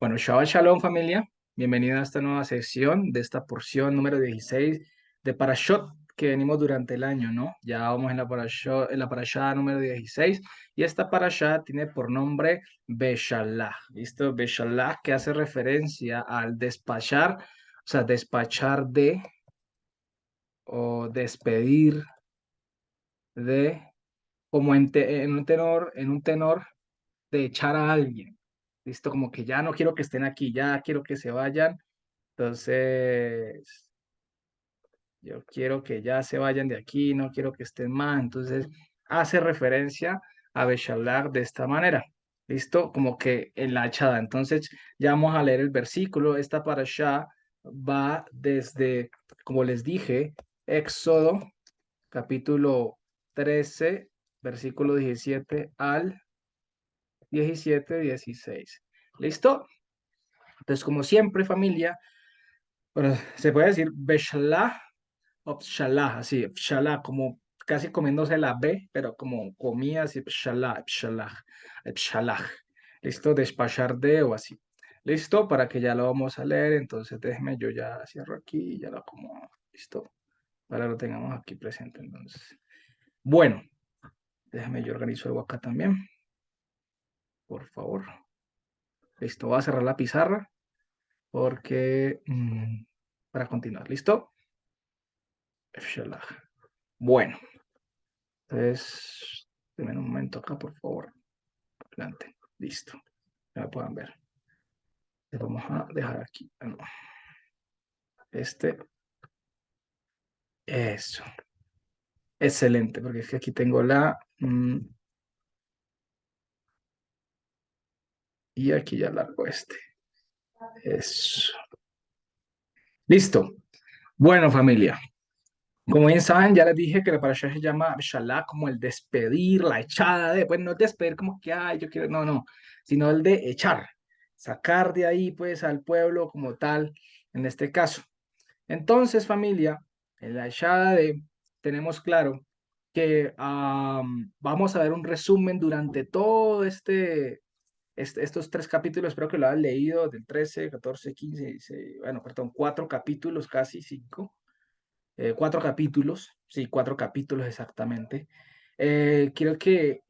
Bueno, Shabbat Shalom familia, bienvenida a esta nueva sección de esta porción número 16 de Parashot que venimos durante el año, ¿no? Ya vamos en la parashá número 16 y esta parashá tiene por nombre Beshalach, ¿listo? Beshalach que hace referencia al despachar, o sea, despachar de o despedir de, como en un tenor de echar a alguien, ¿listo? Como que ya no quiero que estén aquí, ya quiero que se vayan. Entonces, yo quiero que ya se vayan de aquí, no quiero que estén más. Entonces, hace referencia a Beshalach de esta manera. ¿Listo? Como que en la echada. Entonces, ya vamos a leer el versículo. Esta parashá va desde, como les dije, Éxodo, capítulo 13 versículo 17 al 16. ¿Listo? Entonces, como siempre, familia, bueno, se puede decir Beshalach o Pshalach, así, Pshalach, como casi comiéndose la B, pero como comía así, Pshalach, Pshalach, Pshalach. ¿Listo? Despachar de o así. ¿Listo? Para que ya lo vamos a leer, entonces déjeme, yo ya cierro aquí y ya lo acomodo. ¿Listo? Para que lo tengamos aquí presente, entonces. Bueno, déjame yo organizo algo acá también, por favor. Listo, voy a cerrar la pizarra porque para continuar, ¿listo? Pshalach. Bueno, entonces, denme un momento acá, por favor. Adelante. Listo. Ya lo pueden ver. Le vamos a dejar aquí. No. Este. Eso. Excelente, porque es que aquí tengo la. Y aquí ya largo este. Eso. Listo. Bueno, familia. Como bien saben, ya les dije que la parasha se llama Shalá, como el despedir, la echada de, pues no despedir como que, ay, yo quiero, no, no, sino el de echar, sacar de ahí, pues, al pueblo como tal, en este caso. Entonces, familia, en la echada de, tenemos claro que vamos a ver un resumen durante todo estos tres capítulos, espero que lo hayan leído, del 13, 14, 15, 16, bueno, perdón, cuatro capítulos, casi cinco, cuatro capítulos, sí, cuatro capítulos exactamente. Quiero que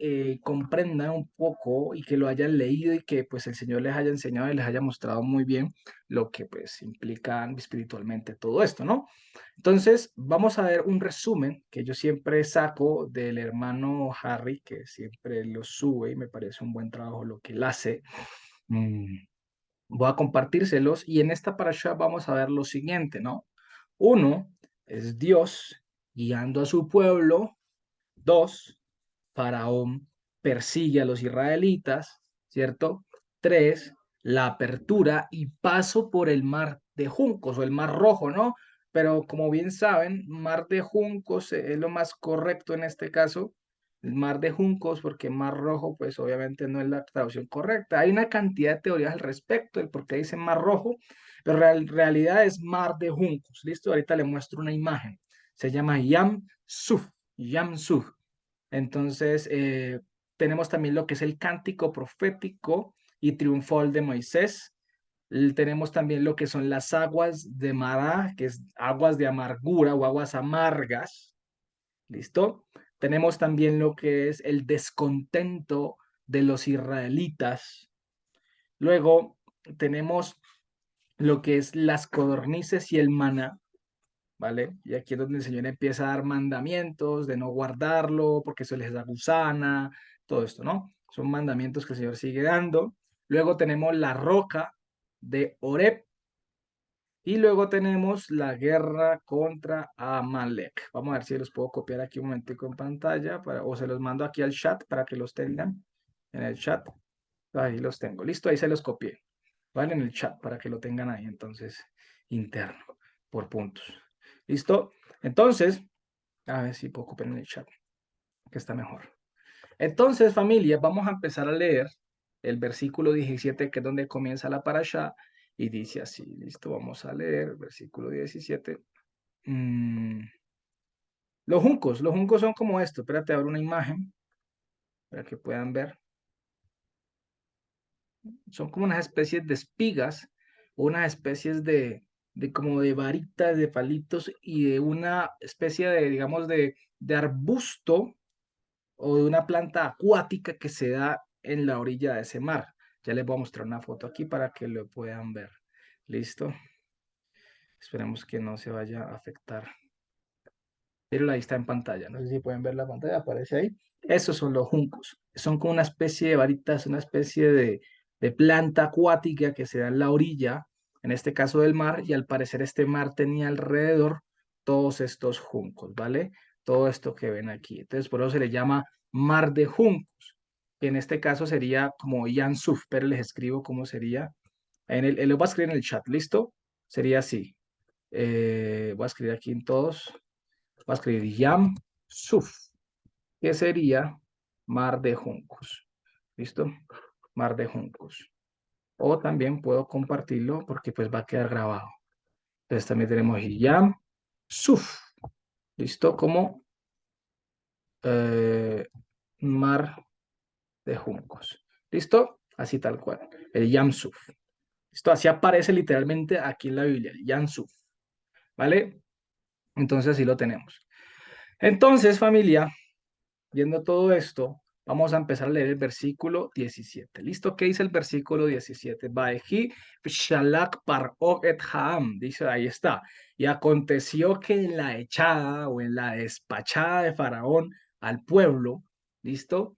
comprendan un poco y que lo hayan leído y que pues el Señor les haya enseñado y les haya mostrado muy bien lo que pues implica espiritualmente todo esto, ¿no? Entonces, vamos a ver un resumen que yo siempre saco del hermano Harry, que siempre lo sube y me parece un buen trabajo lo que él hace. Mm, Voy a compartírselos y en esta parasha vamos a ver lo siguiente, ¿no? Uno, es Dios guiando a su pueblo. Dos, Faraón persigue a los israelitas, ¿cierto? Tres, la apertura y paso por el mar de juncos o el mar rojo, ¿no? Pero como bien saben, mar de juncos es lo más correcto en este caso, el mar de juncos, porque mar rojo, pues obviamente no es la traducción correcta. Hay una cantidad de teorías al respecto del por qué dicen mar rojo, pero en realidad es mar de juncos. ¿Listo? Ahorita le muestro una imagen. Se llama Yam Suf, Yam Suf. Entonces, tenemos también lo que es el cántico profético y triunfal de Moisés. Tenemos también lo que son las aguas de Mará, que es aguas de amargura o aguas amargas. ¿Listo? Tenemos también lo que es el descontento de los israelitas. Luego tenemos lo que es las codornices y el maná, ¿vale? Y aquí es donde el Señor empieza a dar mandamientos de no guardarlo porque eso les da gusana, todo esto, ¿no? Son mandamientos que el Señor sigue dando. Luego tenemos la roca de Oreb y luego tenemos la guerra contra Amalek. Vamos a ver si los puedo copiar aquí un momentico en pantalla o se los mando aquí al chat para que los tengan en el chat. Ahí los tengo. Listo, ahí se los copié. ¿Vale? En el chat para que lo tengan ahí entonces interno por puntos. ¿Listo? Entonces, a ver si puedo copiar en el chat, que está mejor. Entonces, familia, vamos a empezar a leer el versículo 17, que es donde comienza la parasha, y dice así, listo, vamos a leer versículo 17. Mm, los juncos son como esto, espérate, abro una imagen para que puedan ver. son como unas especies de espigas, o unas especies de como de varitas, de palitos y de una especie de, digamos, de arbusto o de una planta acuática que se da en la orilla de ese mar. Ya les voy a mostrar una foto aquí para que lo puedan ver. ¿Listo? Esperemos que no se vaya a afectar. Pero ahí está en pantalla. No sé si pueden ver la pantalla, aparece ahí. Esos son los juncos. Son como una especie de varitas, una especie de planta acuática que se da en la orilla, en este caso del mar, y al parecer este mar tenía alrededor todos estos juncos, ¿vale? Todo esto que ven aquí. Entonces, por eso se le llama mar de juncos, que en este caso sería como Yansuf, pero les escribo cómo sería. Lo voy a escribir en el chat, ¿listo? Sería así. Voy a escribir aquí en todos. Voy a escribir Yam Suf, que sería mar de juncos. ¿Listo? Mar de juncos. O también puedo compartirlo porque pues va a quedar grabado. Entonces también tenemos Yam Suf. ¿Listo? Como eh, mar de juncos. ¿Listo? Así tal cual. El Yam Suf. ¿Listo? Así aparece literalmente aquí en la Biblia, el Yam Suf. ¿Vale? Entonces así lo tenemos. Entonces, familia, viendo todo esto, vamos a empezar a leer el versículo 17. ¿Listo? ¿Qué dice el versículo 17? Vaeji shalak par'o et Haam. Dice, ahí está. Y aconteció que en la echada o en la despachada de Faraón al pueblo, ¿listo?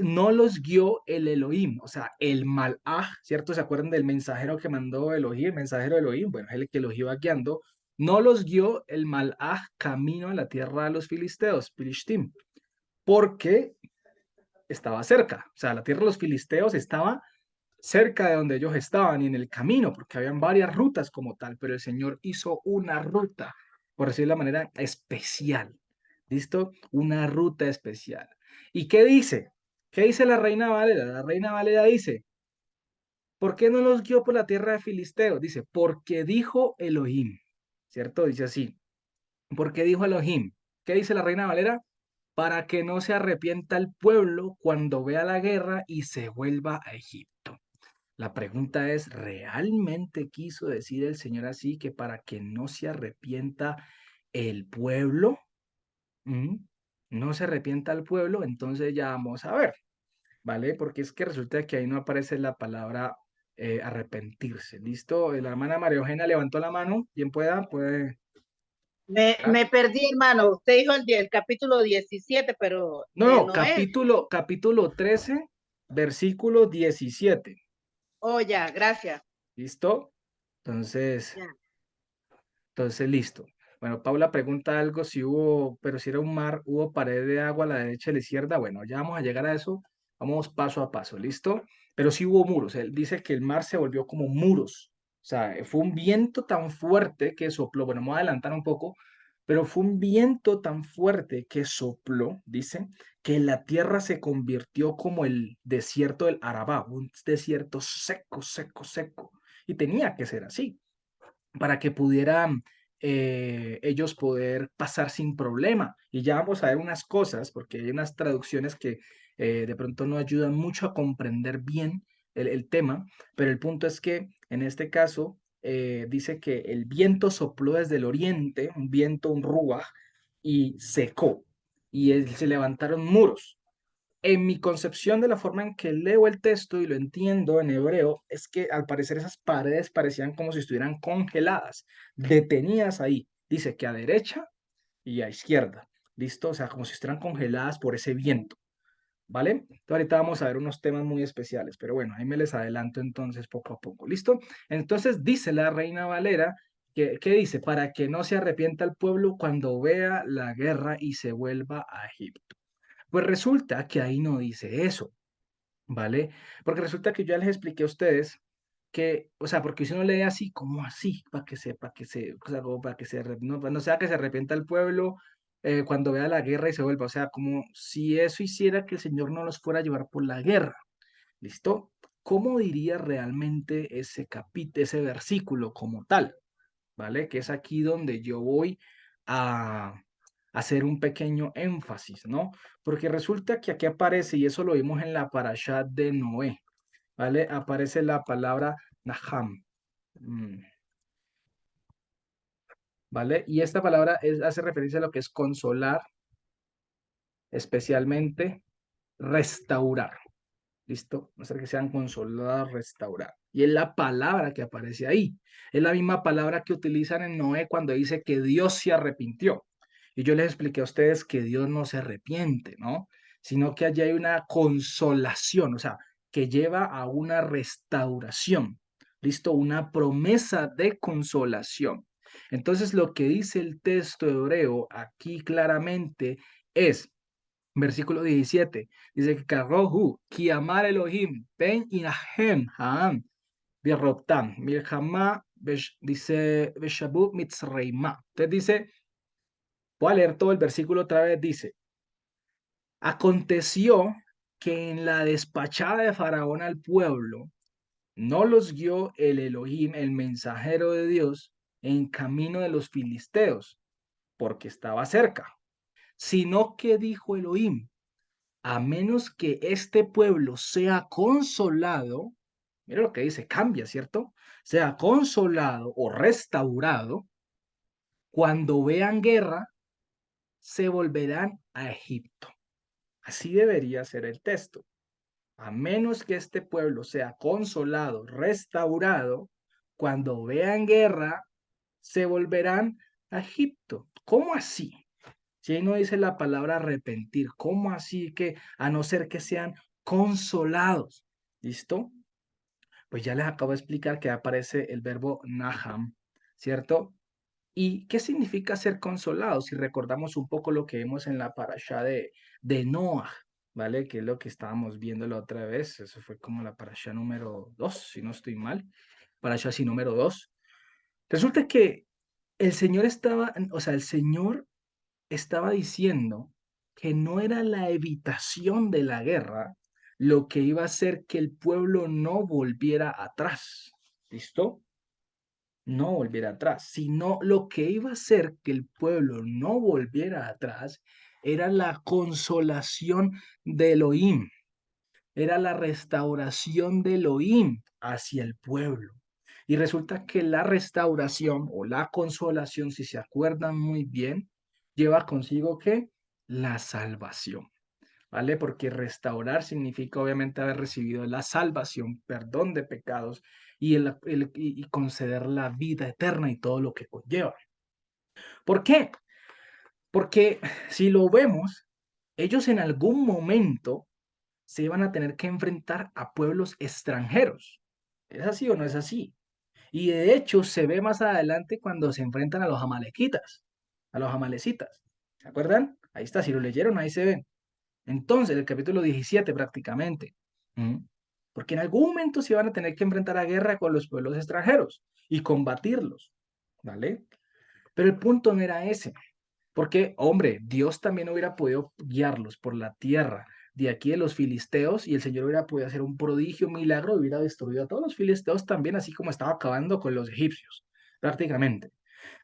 No los guió el Elohim, o sea, el Malaj, ¿cierto? ¿Se acuerdan del mensajero que mandó Elohim, el mensajero de Elohim? Bueno, es el que los iba guiando. No los guió el Malaj camino a la tierra de los filisteos, Filishtim, porque estaba cerca. O sea, la tierra de los filisteos estaba cerca de donde ellos estaban y en el camino, porque habían varias rutas como tal, pero el Señor hizo una ruta, por decirlo de la manera, especial. ¿Listo? Una ruta especial. ¿Y qué dice? ¿Qué dice la Reina Valera? La Reina Valera dice, ¿por qué no los guió por la tierra de Filisteo? Dice, porque dijo Elohim, ¿cierto? Dice así, porque dijo Elohim. ¿Qué dice la Reina Valera? Para que no se arrepienta el pueblo cuando vea la guerra y se vuelva a Egipto. La pregunta es, ¿realmente quiso decir el Señor así que para que no se arrepienta el pueblo? ¿Mm? No se arrepienta el pueblo, entonces ya vamos a ver, ¿vale? Porque es que resulta que ahí no aparece la palabra arrepentirse. ¿Listo? La hermana María Eugenia levantó la mano. ¿Quién puede? ¿Ah? Me perdí, hermano. Usted dijo el capítulo 17, pero No, no, no es. capítulo 13, versículo 17. Oh, ya, gracias. ¿Listo? Entonces, Ya. Entonces, listo. Bueno, Paula pregunta algo si hubo, pero si era un mar, hubo pared de agua a la derecha y a la izquierda. Bueno, ya vamos a llegar a eso. Vamos paso a paso, ¿listo? Pero sí hubo muros. Él dice que el mar se volvió como muros. O sea, fue un viento tan fuerte que sopló. Bueno, vamos a adelantar un poco, pero fue un viento tan fuerte que sopló, dice, que la tierra se convirtió como el desierto del Arabá, un desierto seco, seco, seco. Y tenía que ser así para que pudieran ellos poder pasar sin problema. Y ya vamos a ver unas cosas, porque hay unas traducciones que de pronto no ayudan mucho a comprender bien el tema, pero el punto es que en este caso dice que el viento sopló desde el oriente, un viento, un ruaj, y secó, y se levantaron muros. En mi concepción de la forma en que leo el texto y lo entiendo en hebreo, es que al parecer esas paredes parecían como si estuvieran congeladas, detenidas ahí. Dice que a derecha y a izquierda, ¿listo? O sea, como si estuvieran congeladas por ese viento, ¿vale? Entonces ahorita vamos a ver unos temas muy especiales, pero bueno, ahí me les adelanto entonces poco a poco, ¿listo? Entonces dice la Reina Valera, ¿qué dice? Para que no se arrepienta el pueblo cuando vea la guerra y se vuelva a Egipto. Pues resulta que ahí no dice eso, ¿vale? Porque resulta que yo ya les expliqué a ustedes que, o sea, porque si uno lee así, como así? O sea, como para que no sea que se arrepienta el pueblo cuando vea la guerra y se vuelva, o sea, como si eso hiciera que el Señor no los fuera a llevar por la guerra, ¿listo? ¿Cómo diría realmente ese capítulo, ese versículo como tal? ¿Vale? Que es aquí donde yo voy a hacer un pequeño énfasis, ¿no? Porque resulta que aquí aparece, y eso lo vimos en la parashá de Noé, ¿vale? Aparece la palabra Naham. Mm, ¿Vale? Y esta palabra hace referencia a lo que es consolar, especialmente restaurar. ¿Listo? Hacer que sean consolados, restaurar. Y es la palabra que aparece ahí. Es la misma palabra que utilizan en Noé cuando dice que Dios se arrepintió. Y yo les expliqué a ustedes que Dios no se arrepiente, ¿no? Sino que allí hay una consolación, o sea, que lleva a una restauración. ¿Listo? Una promesa de consolación. Entonces, lo que dice el texto hebreo aquí claramente es versículo 17 dice que Karohu, Kiamar Elohim, Ben Inahem, Haam, Birroptam, Milhama, dice Beshabu Mitzreima. Entonces dice, voy a leer todo el versículo otra vez, dice, aconteció que en la despachada de Faraón al pueblo, no los guió el Elohim, el mensajero de Dios, en camino de los filisteos, porque estaba cerca, sino que dijo Elohim, a menos que este pueblo sea consolado, mira lo que dice, cambia, ¿cierto? Sea consolado o restaurado, cuando vean guerra, se volverán a Egipto. Así debería ser el texto. A menos que este pueblo sea consolado, restaurado, cuando vean guerra, se volverán a Egipto. ¿Cómo así? Si ahí no dice la palabra arrepentir, ¿cómo así que a no ser que sean consolados? ¿Listo? Pues ya les acabo de explicar que aparece el verbo naham, ¿cierto? ¿Y qué significa ser consolado? Si recordamos un poco lo que vimos en la parasha de Noah, ¿vale? Que es lo que estábamos viendo la otra vez. Eso fue como la parasha número 2, si no estoy mal. Parasha así número 2. Resulta que el Señor estaba, o sea, el Señor estaba diciendo que no era la evitación de la guerra lo que iba a hacer que el pueblo no volviera atrás. ¿Listo? No volviera atrás, sino lo que iba a hacer que el pueblo no volviera atrás era la consolación de Elohim, era la restauración de Elohim hacia el pueblo. Y resulta que la restauración o la consolación, si se acuerdan muy bien, lleva consigo que la salvación, ¿vale? Porque restaurar significa obviamente haber recibido la salvación, perdón de pecados y conceder la vida eterna y todo lo que conlleva. ¿Por qué? Porque si lo vemos, ellos en algún momento se iban a tener que enfrentar a pueblos extranjeros. ¿Es así o no es así? Y de hecho se ve más adelante cuando se enfrentan a los amalequitas, a los amalecitas. ¿Se acuerdan? Ahí está, si lo leyeron, ahí se ven. Entonces, el capítulo 17 prácticamente. ¿Mm? Porque en algún momento se van a tener que enfrentar a guerra con los pueblos extranjeros y combatirlos, ¿vale? Pero el punto no era ese. Porque, hombre, Dios también hubiera podido guiarlos por la tierra de aquí de los filisteos y el Señor hubiera podido hacer un prodigio, un milagro, y hubiera destruido a todos los filisteos también, así como estaba acabando con los egipcios, prácticamente.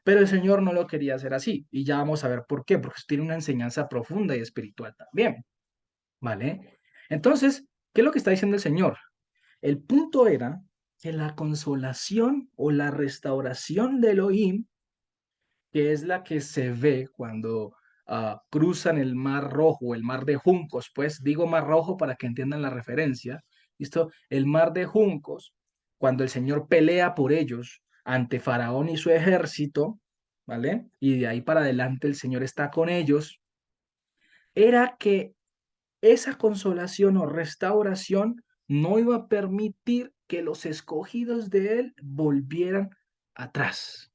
Pero el Señor no lo quería hacer así y ya vamos a ver por qué, porque tiene una enseñanza profunda y espiritual también, ¿vale? Entonces, ¿qué es lo que está diciendo el Señor? El punto era que la consolación o la restauración de Elohim, que es la que se ve cuando cruzan el Mar Rojo, el Mar de Juncos, pues digo Mar Rojo para que entiendan la referencia, ¿listo? El Mar de Juncos, cuando el Señor pelea por ellos ante Faraón y su ejército, ¿vale? Y de ahí para adelante el Señor está con ellos, era que esa consolación o restauración no iba a permitir que los escogidos de él volvieran atrás.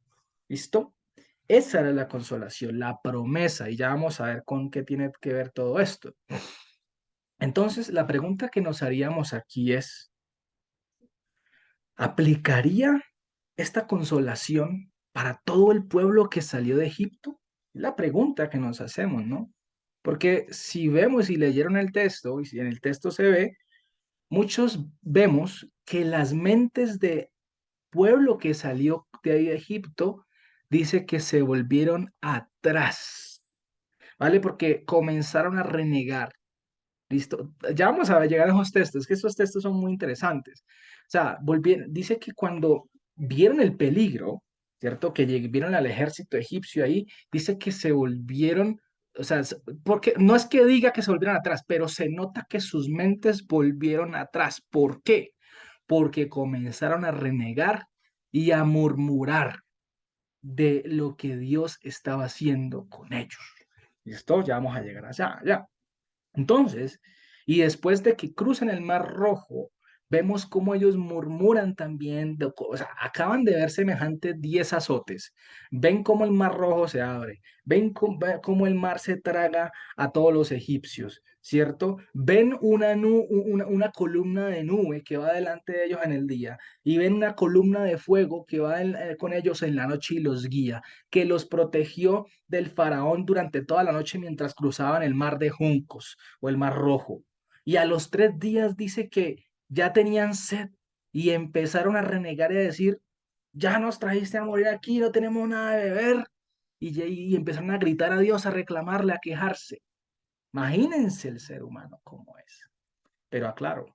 ¿Listo? Esa era la consolación, la promesa, y ya vamos a ver con qué tiene que ver todo esto. Entonces, la pregunta que nos haríamos aquí es, ¿aplicaría esta consolación para todo el pueblo que salió de Egipto? Es la pregunta que nos hacemos, ¿no? Porque si vemos y leyeron el texto, y si en el texto se ve, muchos vemos que las mentes de pueblo que salió de ahí de Egipto dice que se volvieron atrás, ¿vale? Porque comenzaron a renegar, ¿Listo? Ya vamos a llegar a esos textos, que esos textos son muy interesantes. O sea, dice que cuando vieron el peligro, ¿cierto? Que vieron al ejército egipcio ahí, dice que se volvieron, o sea, porque no es que diga que se volvieron atrás, pero se nota que sus mentes volvieron atrás. ¿Por qué? Porque comenzaron a renegar y a murmurar de lo que Dios estaba haciendo con ellos. ¿Listo? Ya vamos a llegar allá, ya. Entonces, y después de que cruzan el Mar Rojo, vemos cómo ellos murmuran también, o sea, acaban de ver semejantes 10 azotes, ven cómo el Mar Rojo se abre, ven cómo el mar se traga a todos los egipcios, ¿cierto? Ven una columna de nube que va delante de ellos en el día y ven una columna de fuego que va con ellos en la noche y los guía, que los protegió del faraón durante toda la noche mientras cruzaban el mar de juncos o el mar rojo. Y a los 3 días dice que ya tenían sed y empezaron a renegar y a decir, ya nos trajiste a morir aquí, no tenemos nada de beber. Y empezaron a gritar a Dios, a reclamarle, a quejarse. Imagínense el ser humano como es. Pero aclaro,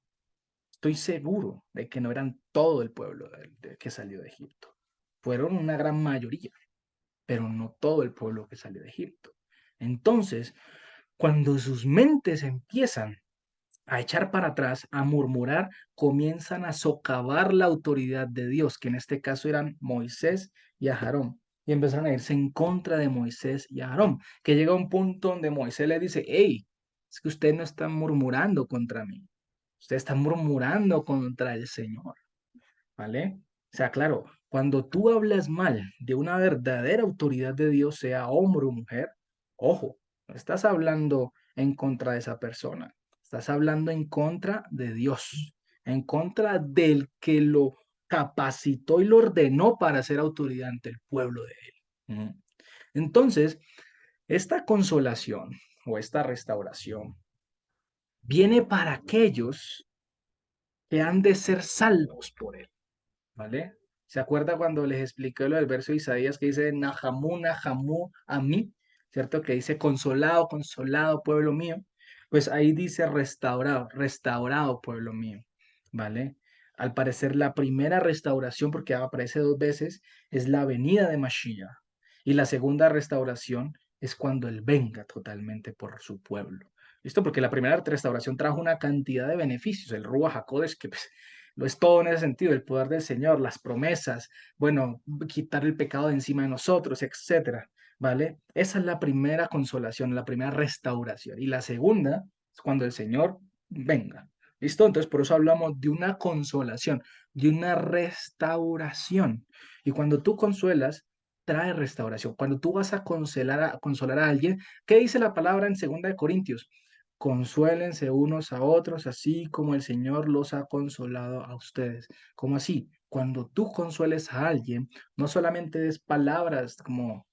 estoy seguro de que no eran todo el pueblo que salió de Egipto. Fueron una gran mayoría, pero no todo el pueblo que salió de Egipto. Entonces, cuando sus mentes empiezan a echar para atrás, a murmurar, comienzan a socavar la autoridad de Dios, que en este caso eran Moisés y Aarón. Y empezaron a irse en contra de Moisés y Aarón, que llega un punto donde Moisés le dice, hey, es que ustedes no están murmurando contra mí, ustedes están murmurando contra el Señor. ¿Vale? O sea, claro, cuando tú hablas mal de una verdadera autoridad de Dios, sea hombre o mujer, ojo, no estás hablando en contra de esa persona, estás hablando en contra de Dios, en contra del que lo capacitó y lo ordenó para ser autoridad ante el pueblo de él. Entonces, esta consolación o esta restauración viene para aquellos que han de ser salvos por él. ¿Vale? ¿Se acuerda cuando les expliqué lo del verso de Isaías que dice Nahamú, Nahamú a mí? ¿Cierto? Que dice consolado, consolado, pueblo mío. Pues ahí dice restaurado, restaurado, pueblo mío. ¿Vale? Al parecer la primera restauración, porque aparece 2 veces, es la venida de Mashiach. Y la segunda restauración es cuando Él venga totalmente por su pueblo. ¿Listo? Porque la primera restauración trajo una cantidad de beneficios. El Ruach HaKodesh, que pues, lo es todo en ese sentido, el poder del Señor, las promesas, bueno, quitar el pecado de encima de nosotros, etcétera, ¿vale? Esa es la primera consolación, la primera restauración. Y la segunda es cuando el Señor venga. ¿Listo? Entonces, por eso hablamos de una consolación, de una restauración. Y cuando tú consuelas, trae restauración. Cuando tú vas a consolar a alguien, ¿qué dice la palabra en 2 Corintios? Consuélense unos a otros, así como el Señor los ha consolado a ustedes. ¿Cómo así? Cuando tú consueles a alguien, no solamente des palabras como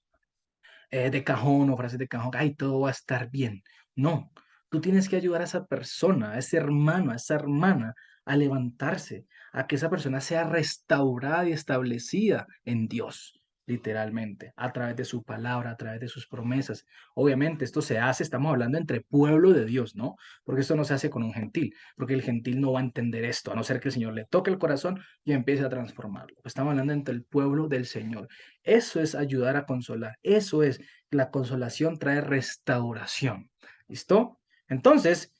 de cajón o frases de cajón, ay, todo va a estar bien. No, tú tienes que ayudar a esa persona, a ese hermano, a esa hermana, a levantarse, a que esa persona sea restaurada y establecida en Dios, literalmente, a través de su palabra, a través de sus promesas. Obviamente, esto se hace, estamos hablando entre pueblo de Dios, ¿no? Porque esto no se hace con un gentil, porque el gentil no va a entender esto, a no ser que el Señor le toque el corazón y empiece a transformarlo. Estamos hablando entre el pueblo del Señor. Eso es ayudar a consolar. Eso es, la consolación trae restauración. ¿Listo? Entonces,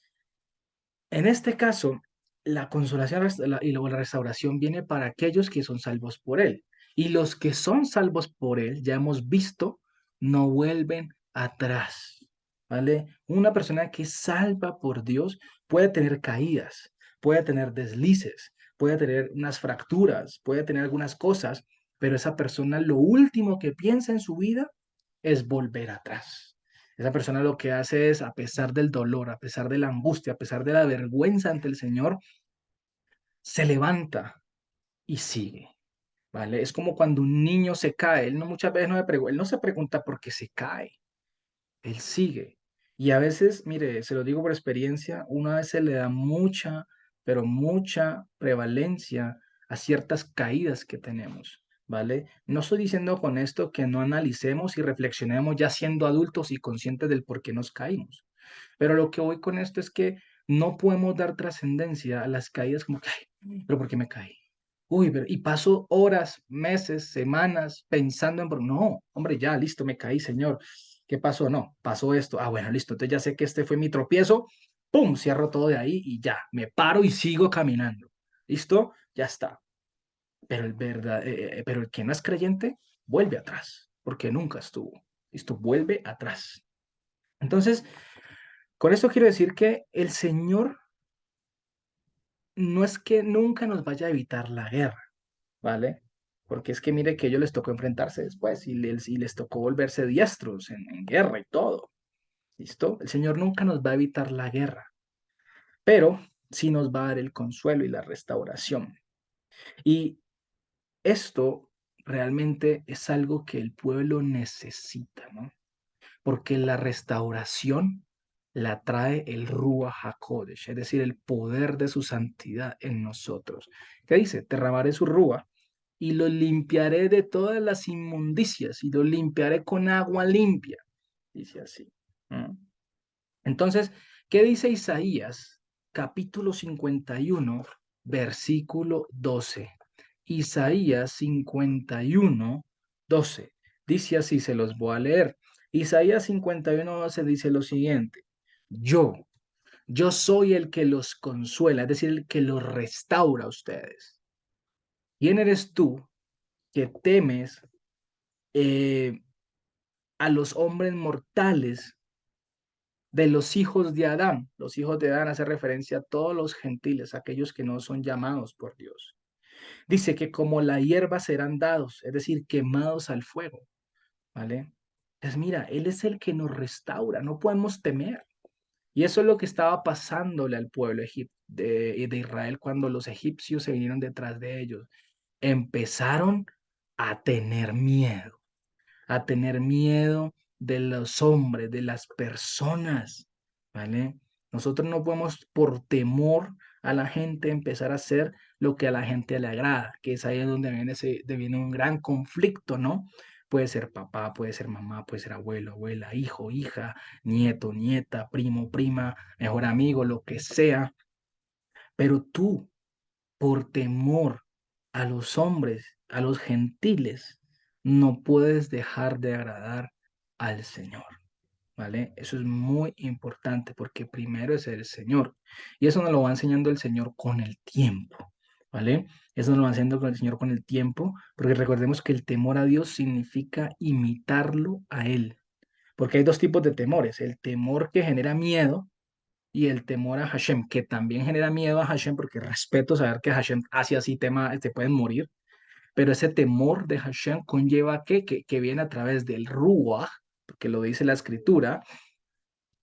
en este caso, la consolación y luego la restauración viene para aquellos que son salvos por Él. Y los que son salvos por Él, ya hemos visto, no vuelven atrás. ¿Vale? Una persona que es salva por Dios puede tener caídas, puede tener deslices, puede tener unas fracturas, puede tener algunas cosas, pero esa persona lo último que piensa en su vida es volver atrás. Esa persona lo que hace es, a pesar del dolor, a pesar de la angustia, a pesar de la vergüenza ante el Señor, se levanta y sigue, ¿vale? Es como cuando un niño se cae, él no muchas veces él no se pregunta por qué se cae, él sigue. Y a veces, mire, se lo digo por experiencia, una vez se le da mucha, pero mucha prevalencia a ciertas caídas que tenemos, ¿vale? No estoy diciendo con esto que no analicemos y reflexionemos ya siendo adultos y conscientes del por qué nos caímos. Pero lo que voy con esto es que no podemos dar trascendencia a las caídas como que, "Ay, pero ¿por qué me caí? Uy, y paso horas, meses, semanas pensando en, no, hombre, ya, listo, me caí, Señor. ¿Qué pasó? No, pasó esto. Ah, bueno, listo, entonces ya sé que este fue mi tropiezo. ¡Pum! Cierro todo de ahí y ya, me paro y sigo caminando. ¿Listo? Ya está. Pero pero el que no es creyente vuelve atrás, porque nunca estuvo. ¿Listo? Vuelve atrás. Entonces, con esto quiero decir que el Señor no es que nunca nos vaya a evitar la guerra, ¿vale? Porque es que mire que a ellos les tocó enfrentarse después y les tocó volverse diestros en guerra y todo. ¿Listo? El Señor nunca nos va a evitar la guerra, pero sí nos va a dar el consuelo y la restauración. Y esto realmente es algo que el pueblo necesita, ¿no? Porque la restauración la trae el Ruach HaKodesh, es decir, el poder de su santidad en nosotros. ¿Qué dice? Derramaré su Ruach y lo limpiaré de todas las inmundicias y lo limpiaré con agua limpia. Dice así. ¿Mm? Entonces, ¿qué dice Isaías? Capítulo 51, versículo 12. Isaías 51, 12. Dice así, se los voy a leer. Isaías 51, 12 dice lo siguiente. Yo, yo soy el que los consuela, es decir, el que los restaura a ustedes. ¿Quién eres tú que temes eh, a los hombres mortales de los hijos de Adán? Los hijos de Adán hace referencia a todos los gentiles, aquellos que no son llamados por Dios. Dice que como la hierba serán dados, es decir, quemados al fuego, ¿vale? Entonces mira, Él es el que nos restaura, no podemos temer. Y eso es lo que estaba pasándole al pueblo de Israel cuando los egipcios se vinieron detrás de ellos. Empezaron a tener miedo, de los hombres, de las personas, ¿vale? Nosotros no podemos por temor a la gente empezar a hacer lo que a la gente le agrada, que es ahí donde viene un gran conflicto, ¿no? Puede ser papá, puede ser mamá, puede ser abuelo, abuela, hijo, hija, nieto, nieta, primo, prima, mejor amigo, lo que sea. Pero tú, por temor a los hombres, a los gentiles, no puedes dejar de agradar al Señor, ¿vale? Eso es muy importante porque primero es el Señor y eso nos lo va enseñando el Señor con el tiempo, ¿vale? Eso nos lo va enseñando con el Señor con el tiempo, porque recordemos que el temor a Dios significa imitarlo a Él, porque hay dos tipos de temores, el temor que genera miedo y el temor a Hashem, que también genera miedo a Hashem, porque respeto saber que Hashem hace así tema, te pueden morir, pero ese temor de Hashem conlleva que viene a través del Ruach, porque lo dice la escritura,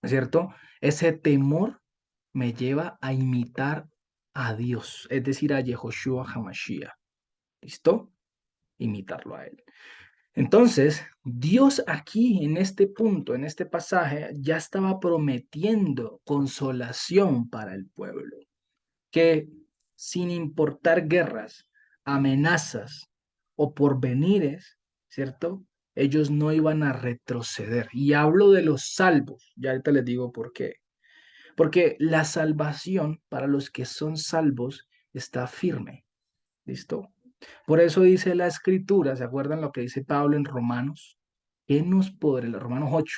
¿cierto? Ese temor me lleva a imitar a Dios, es decir, a Yehoshua HaMashiach. ¿Listo? Imitarlo a él. Entonces, Dios aquí en este punto, en este pasaje, ya estaba prometiendo consolación para el pueblo, que sin importar guerras, amenazas o porvenires, ¿cierto? Ellos no iban a retroceder. Y hablo de los salvos, ya ahorita les digo por qué. Porque la salvación para los que son salvos está firme, ¿listo? Por eso dice la escritura, ¿se acuerdan lo que dice Pablo en Romanos? ¿Qué nos podrá, en Romanos 8,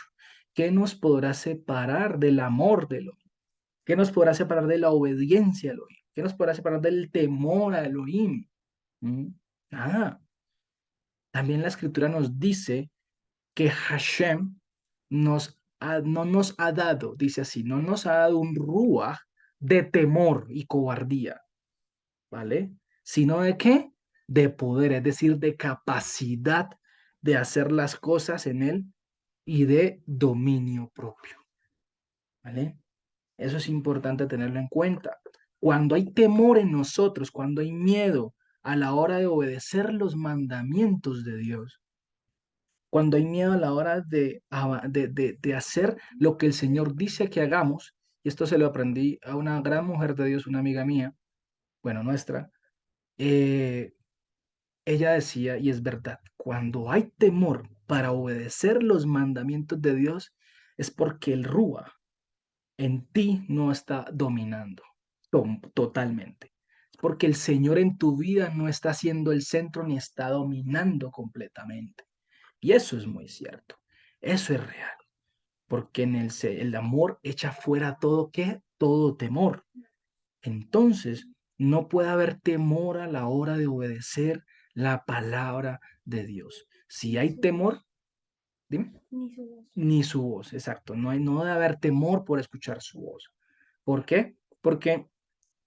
qué nos podrá separar del amor de Elohim? ¿Qué nos podrá separar de la obediencia a Elohim? ¿Qué nos podrá separar del temor a Elohim? ¿Mm? Nada. También la escritura nos dice que Hashem no nos ha dado, dice así, no nos ha dado un ruach de temor y cobardía, ¿vale? Sino de qué? De poder, es decir, de capacidad de hacer las cosas en él y de dominio propio, ¿vale? Eso es importante tenerlo en cuenta. Cuando hay temor en nosotros, cuando hay miedo a la hora de obedecer los mandamientos de Dios, cuando hay miedo a la hora de hacer lo que el Señor dice que hagamos, y esto se lo aprendí a una gran mujer de Dios, una amiga mía, bueno, nuestra, eh, ella decía, y es verdad, cuando hay temor para obedecer los mandamientos de Dios, es porque el Rúa, en ti no está dominando totalmente. Porque el Señor en tu vida no está siendo el centro ni está dominando completamente. Y eso es muy cierto. Eso es real. Porque en el amor echa fuera todo qué, todo temor. Entonces, no puede haber temor a la hora de obedecer la palabra de Dios. Si hay temor, dime. Ni su voz. Ni su voz, exacto. No debe haber temor por escuchar su voz. ¿Por qué? Porque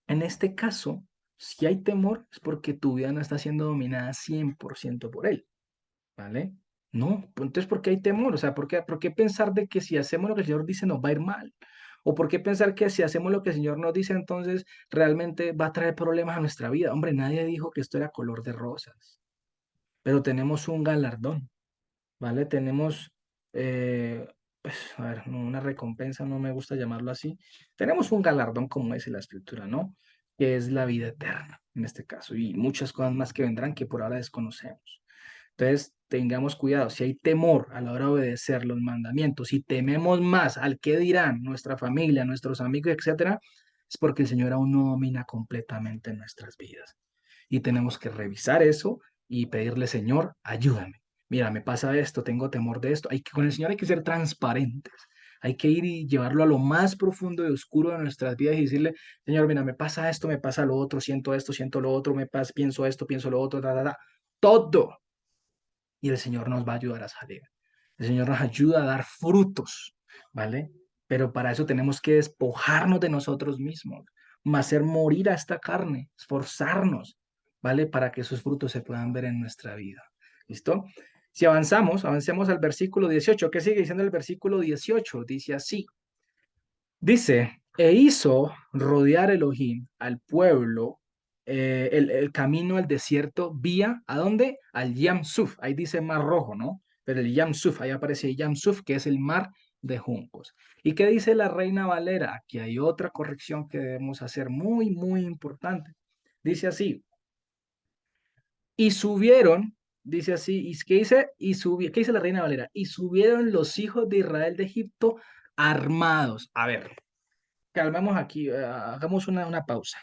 en este caso, si hay temor, es porque tu vida no está siendo dominada 100% por él, ¿vale? No, pues entonces, ¿por qué hay temor? O sea, ¿por qué pensar de que si hacemos lo que el Señor dice nos va a ir mal? ¿O por qué pensar que si hacemos lo que el Señor nos dice, entonces realmente va a traer problemas a nuestra vida? Hombre, nadie dijo que esto era color de rosas, pero tenemos un galardón. ¿Vale? Tenemos, pues, a ver, una recompensa, no me gusta llamarlo así. Tenemos un galardón, como dice la escritura, ¿no? Que es la vida eterna, en este caso, y muchas cosas más que vendrán que por ahora desconocemos. Entonces, tengamos cuidado, si hay temor a la hora de obedecer los mandamientos, si tememos más al que dirán nuestra familia, nuestros amigos, etcétera, es porque el Señor aún no domina completamente nuestras vidas. Y tenemos que revisar eso y pedirle, Señor, ayúdame. Mira, me pasa esto, tengo temor de esto. Con el Señor hay que ser transparentes. Hay que ir y llevarlo a lo más profundo y oscuro de nuestras vidas y decirle, Señor, mira, me pasa esto, me pasa lo otro, siento esto, siento lo otro, pienso esto, pienso lo otro, todo. Y el Señor nos va a ayudar a salir. El Señor nos ayuda a dar frutos, ¿vale? Pero para eso tenemos que despojarnos de nosotros mismos, hacer morir a esta carne, esforzarnos, ¿vale? Para que esos frutos se puedan ver en nuestra vida. ¿Listo? Si avancemos al versículo 18. ¿Qué sigue diciendo el versículo 18? Dice así. Dice, e hizo rodear Elohim al pueblo, el camino al desierto, vía, ¿a dónde? Al Yam Suf, ahí dice Mar Rojo, ¿no? Pero el Yam Suf, ahí aparece Yam Suf, que es el mar de juncos. ¿Y qué dice la Reina Valera? Aquí hay otra corrección que debemos hacer muy, muy importante. Dice así, y subieron, dice así, ¿y qué dice? ¿Qué dice la Reina Valera? Y subieron los hijos de Israel de Egipto armados. A ver, calmamos aquí, hagamos una pausa.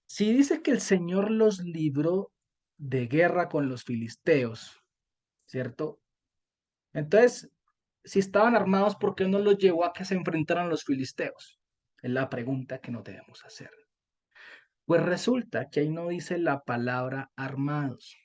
Si dice que el Señor los libró de guerra con los filisteos, ¿cierto? Entonces, si estaban armados, ¿por qué no los llevó a que se enfrentaran los filisteos? Es la pregunta que nos debemos hacer. Pues resulta que ahí no dice la palabra armados,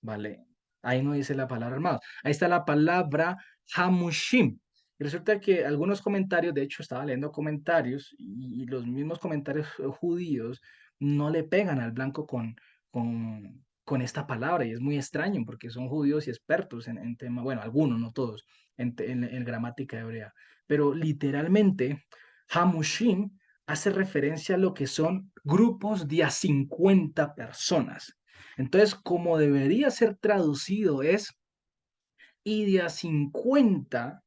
¿vale? Ahí no dice la palabra armados. Ahí está la palabra hamushim. Y resulta que algunos comentarios, de hecho estaba leyendo comentarios y los mismos comentarios judíos no le pegan al blanco con esta palabra y es muy extraño porque son judíos y expertos en tema, bueno, algunos, no todos, en gramática hebrea. Pero literalmente, hamushim hace referencia a lo que son grupos de a 50 personas. Entonces, como debería ser traducido es, y de a 50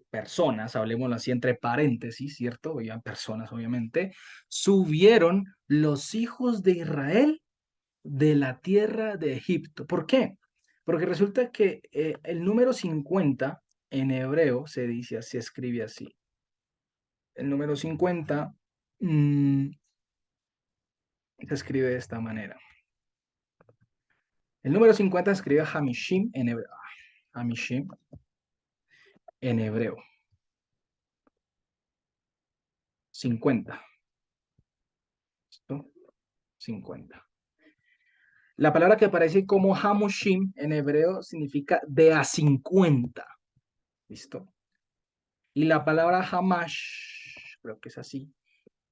personas, hablemoslo así entre paréntesis, ¿cierto? Oigan, personas, obviamente, subieron los hijos de Israel de la tierra de Egipto. ¿Por qué? Porque resulta que el número 50 en hebreo se dice, se escribe así. El número 50 se escribe de esta manera. El número 50 se escribe Hamishim en hebreo. Hamishim en hebreo. 50. ¿Listo? 50. La palabra que aparece como Hamushim en hebreo significa de a 50. ¿Listo? Y la palabra Hamash, creo que es así,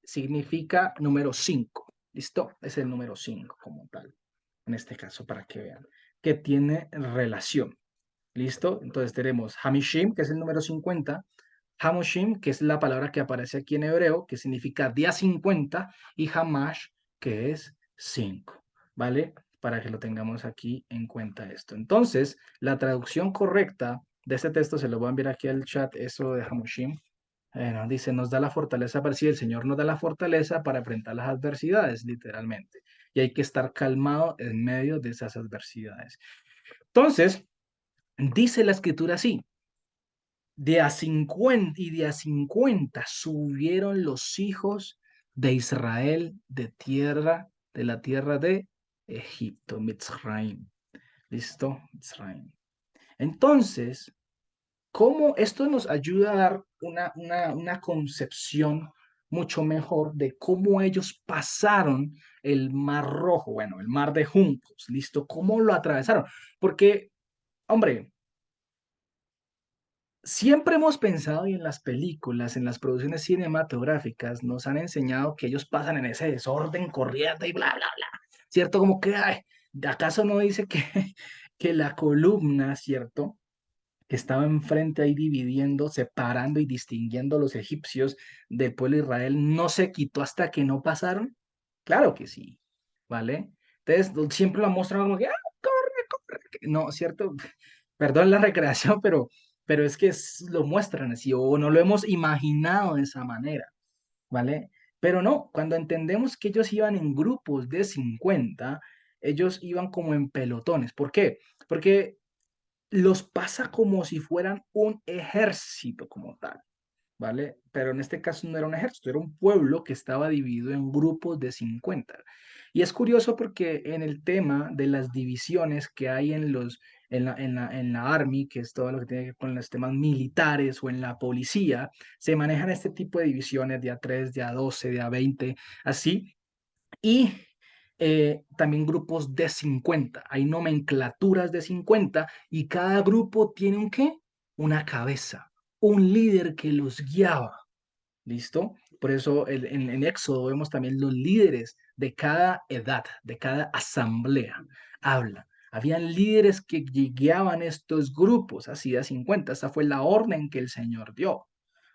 significa número 5. ¿Listo? Es el número 5 como tal. En este caso, para que vean que tiene relación. ¿Listo? Entonces tenemos Hamishim, que es el número 50, Hamushim, que es la palabra que aparece aquí en hebreo, que significa día 50, y Hamash, que es 5, ¿vale? Para que lo tengamos aquí en cuenta esto. Entonces, la traducción correcta de este texto, se lo voy a enviar aquí al chat, eso de Hamushim, dice, nos da la fortaleza para sí, el Señor nos da la fortaleza para enfrentar las adversidades, literalmente. Y hay que estar calmado en medio de esas adversidades. Entonces, dice la escritura así, de a 50 subieron los hijos de Israel de la tierra de Egipto, Mitzrayim. ¿Listo? Mitzrayim. Entonces, ¿cómo esto nos ayuda a dar una concepción mucho mejor de cómo ellos pasaron el Mar Rojo, bueno, el Mar de Juncos, ¿listo? ¿Cómo lo atravesaron? Porque, hombre, siempre hemos pensado y en las películas, en las producciones cinematográficas, nos han enseñado que ellos pasan en ese desorden corriente y bla, bla, bla, ¿cierto? Como que, ay, ¿acaso no dice que, que la columna, ¿cierto? Que estaba enfrente ahí dividiendo, separando y distinguiendo a los egipcios del pueblo de Israel, no se quitó hasta que no pasaron? Claro que sí, ¿vale? Entonces, siempre lo muestran como que, ah, corre, corre. No, ¿cierto? Perdón la recreación, pero es que lo muestran así, o no lo hemos imaginado de esa manera, ¿vale? Pero no, cuando entendemos que ellos iban en grupos de 50, ellos iban como en pelotones. ¿Por qué? Porque los pasa como si fueran un ejército como tal, ¿vale? Pero en este caso no era un ejército, era un pueblo que estaba dividido en grupos de 50. Y es curioso porque en el tema de las divisiones que hay en la Army, que es todo lo que tiene que ver con los temas militares o en la policía, se manejan este tipo de divisiones de A3, de A12, de A20, así, y también grupos de 50. Hay nomenclaturas de 50 y cada grupo tiene un qué? Una cabeza, un líder que los guiaba. ¿Listo? Por eso en Éxodo vemos también los líderes de cada edad, de cada asamblea. Habla. Habían líderes que guiaban estos grupos, así de 50. Esa fue la orden que el Señor dio.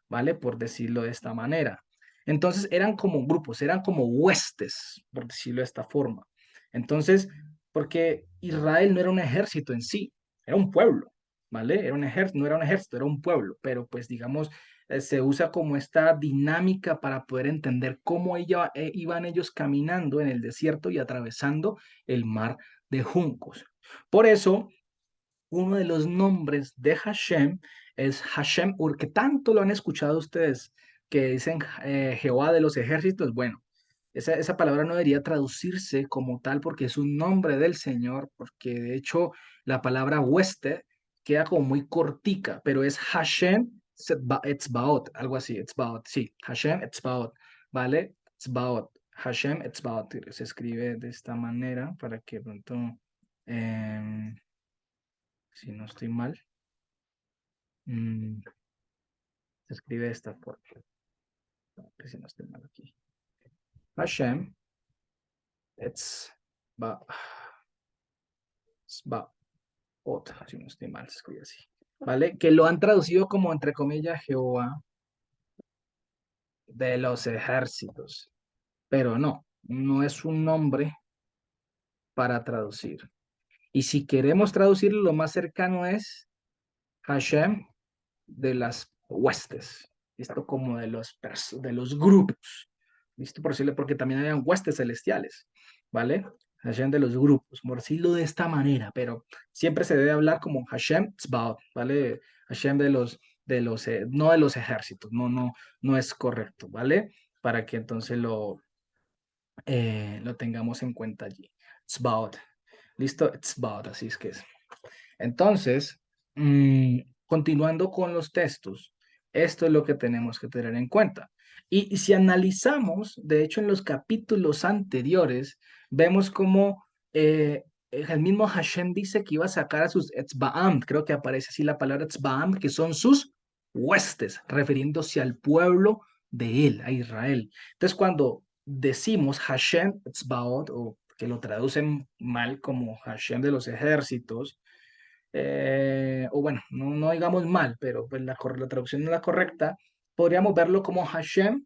¿Vale? Por decirlo de esta manera. Entonces eran como grupos, eran como huestes, por decirlo de esta forma. Entonces, porque Israel no era un ejército en sí, era un pueblo, ¿vale? Era un ejército, no era un ejército, era un pueblo, pero pues digamos, se usa como esta dinámica para poder entender cómo iban ellos caminando en el desierto y atravesando el mar de juncos. Por eso, uno de los nombres de Hashem es Hashem Ur, que tanto lo han escuchado ustedes, que dicen Jehová de los ejércitos. Bueno, esa palabra no debería traducirse como tal porque es un nombre del Señor, porque de hecho la palabra hueste queda como muy cortica, pero es Hashem Etzbaot, algo así, Etzbaot, sí, Hashem Etzbaot, ¿vale? Etzbaot, Hashem Etzbaot, se escribe de esta manera para que pronto... em, si no estoy mal, mm, se escribe de esta forma. Si no estoy mal aquí. Hashem, it's ba, ot, si no estoy mal, se escribe así. ¿Vale? Que lo han traducido como, entre comillas, Jehová de los ejércitos. Pero no, no es un nombre para traducir. Y si queremos traducirlo, lo más cercano es Hashem de las huestes, ¿listo? Como de los grupos, ¿listo? Por decirlo, porque también habían huestes celestiales, ¿vale? Hashem de los grupos, por decirlo de esta manera, pero siempre se debe hablar como Hashem Tzbaot, ¿vale? Hashem no de los ejércitos, no es correcto, ¿vale? Para que entonces lo tengamos en cuenta allí. Tzbaot, ¿listo? Tzbaot, así es que es. Entonces, continuando con los textos, esto es lo que tenemos que tener en cuenta. Y si analizamos, de hecho, en los capítulos anteriores, vemos como el mismo Hashem dice que iba a sacar a sus Etzbaam, creo que aparece así la palabra Etzbaam, que son sus huestes, refiriéndose al pueblo de él, a Israel. Entonces, cuando decimos Hashem Etzbaot, o que lo traducen mal como Hashem de los ejércitos, o bueno, no digamos mal, pero pues la traducción no es la correcta, podríamos verlo como Hashem,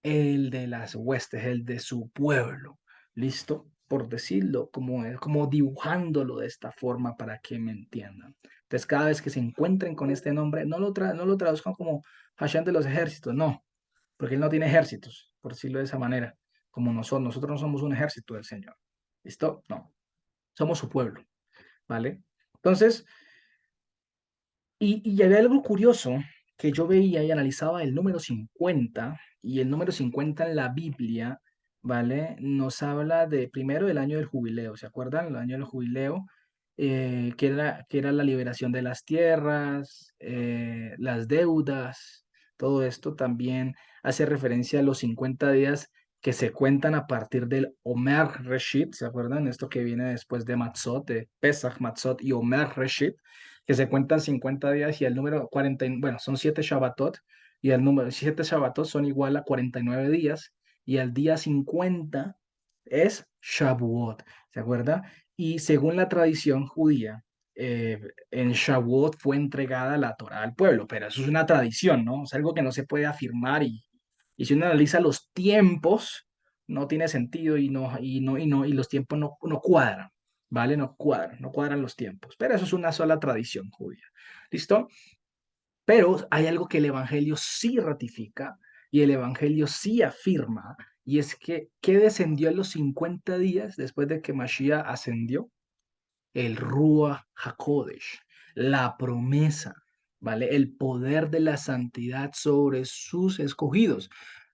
el de las huestes, el de su pueblo, ¿listo? Por decirlo, como dibujándolo de esta forma para que me entiendan. Entonces, cada vez que se encuentren con este nombre, no lo traduzcan como Hashem de los ejércitos, no, porque él no tiene ejércitos, por decirlo de esa manera, como nosotros no somos un ejército del Señor, ¿listo? No, somos su pueblo, ¿vale? Entonces, Y había algo curioso que yo veía y analizaba el número 50 y el número 50 en la Biblia, ¿vale? Nos habla de primero del año del jubileo, ¿se acuerdan? El año del jubileo, que era la liberación de las tierras, las deudas, todo esto también hace referencia a los 50 días que se cuentan a partir del Omer Reshit, ¿se acuerdan? Esto que viene después de Matzot, de Pesach, Matzot y Omer Reshit, que se cuentan 50 días y el número 40, bueno, son 7 Shabbatot y el número 7 Shabbatot son igual a 49 días y el día 50 es Shavuot, ¿se acuerda? Y según la tradición judía, en Shavuot fue entregada la Torá al pueblo, pero eso es una tradición, ¿no? Es algo que no se puede afirmar y si uno analiza los tiempos, no tiene sentido y los tiempos no cuadran. ¿Vale? No cuadran los tiempos, pero eso es una sola tradición judía. ¿Listo? Pero hay algo que el Evangelio sí ratifica y el Evangelio sí afirma, y es que, ¿qué descendió en los 50 días después de que Mashiach ascendió? El Ruach HaKodesh, la promesa, ¿vale? El poder de la santidad sobre sus escogidos.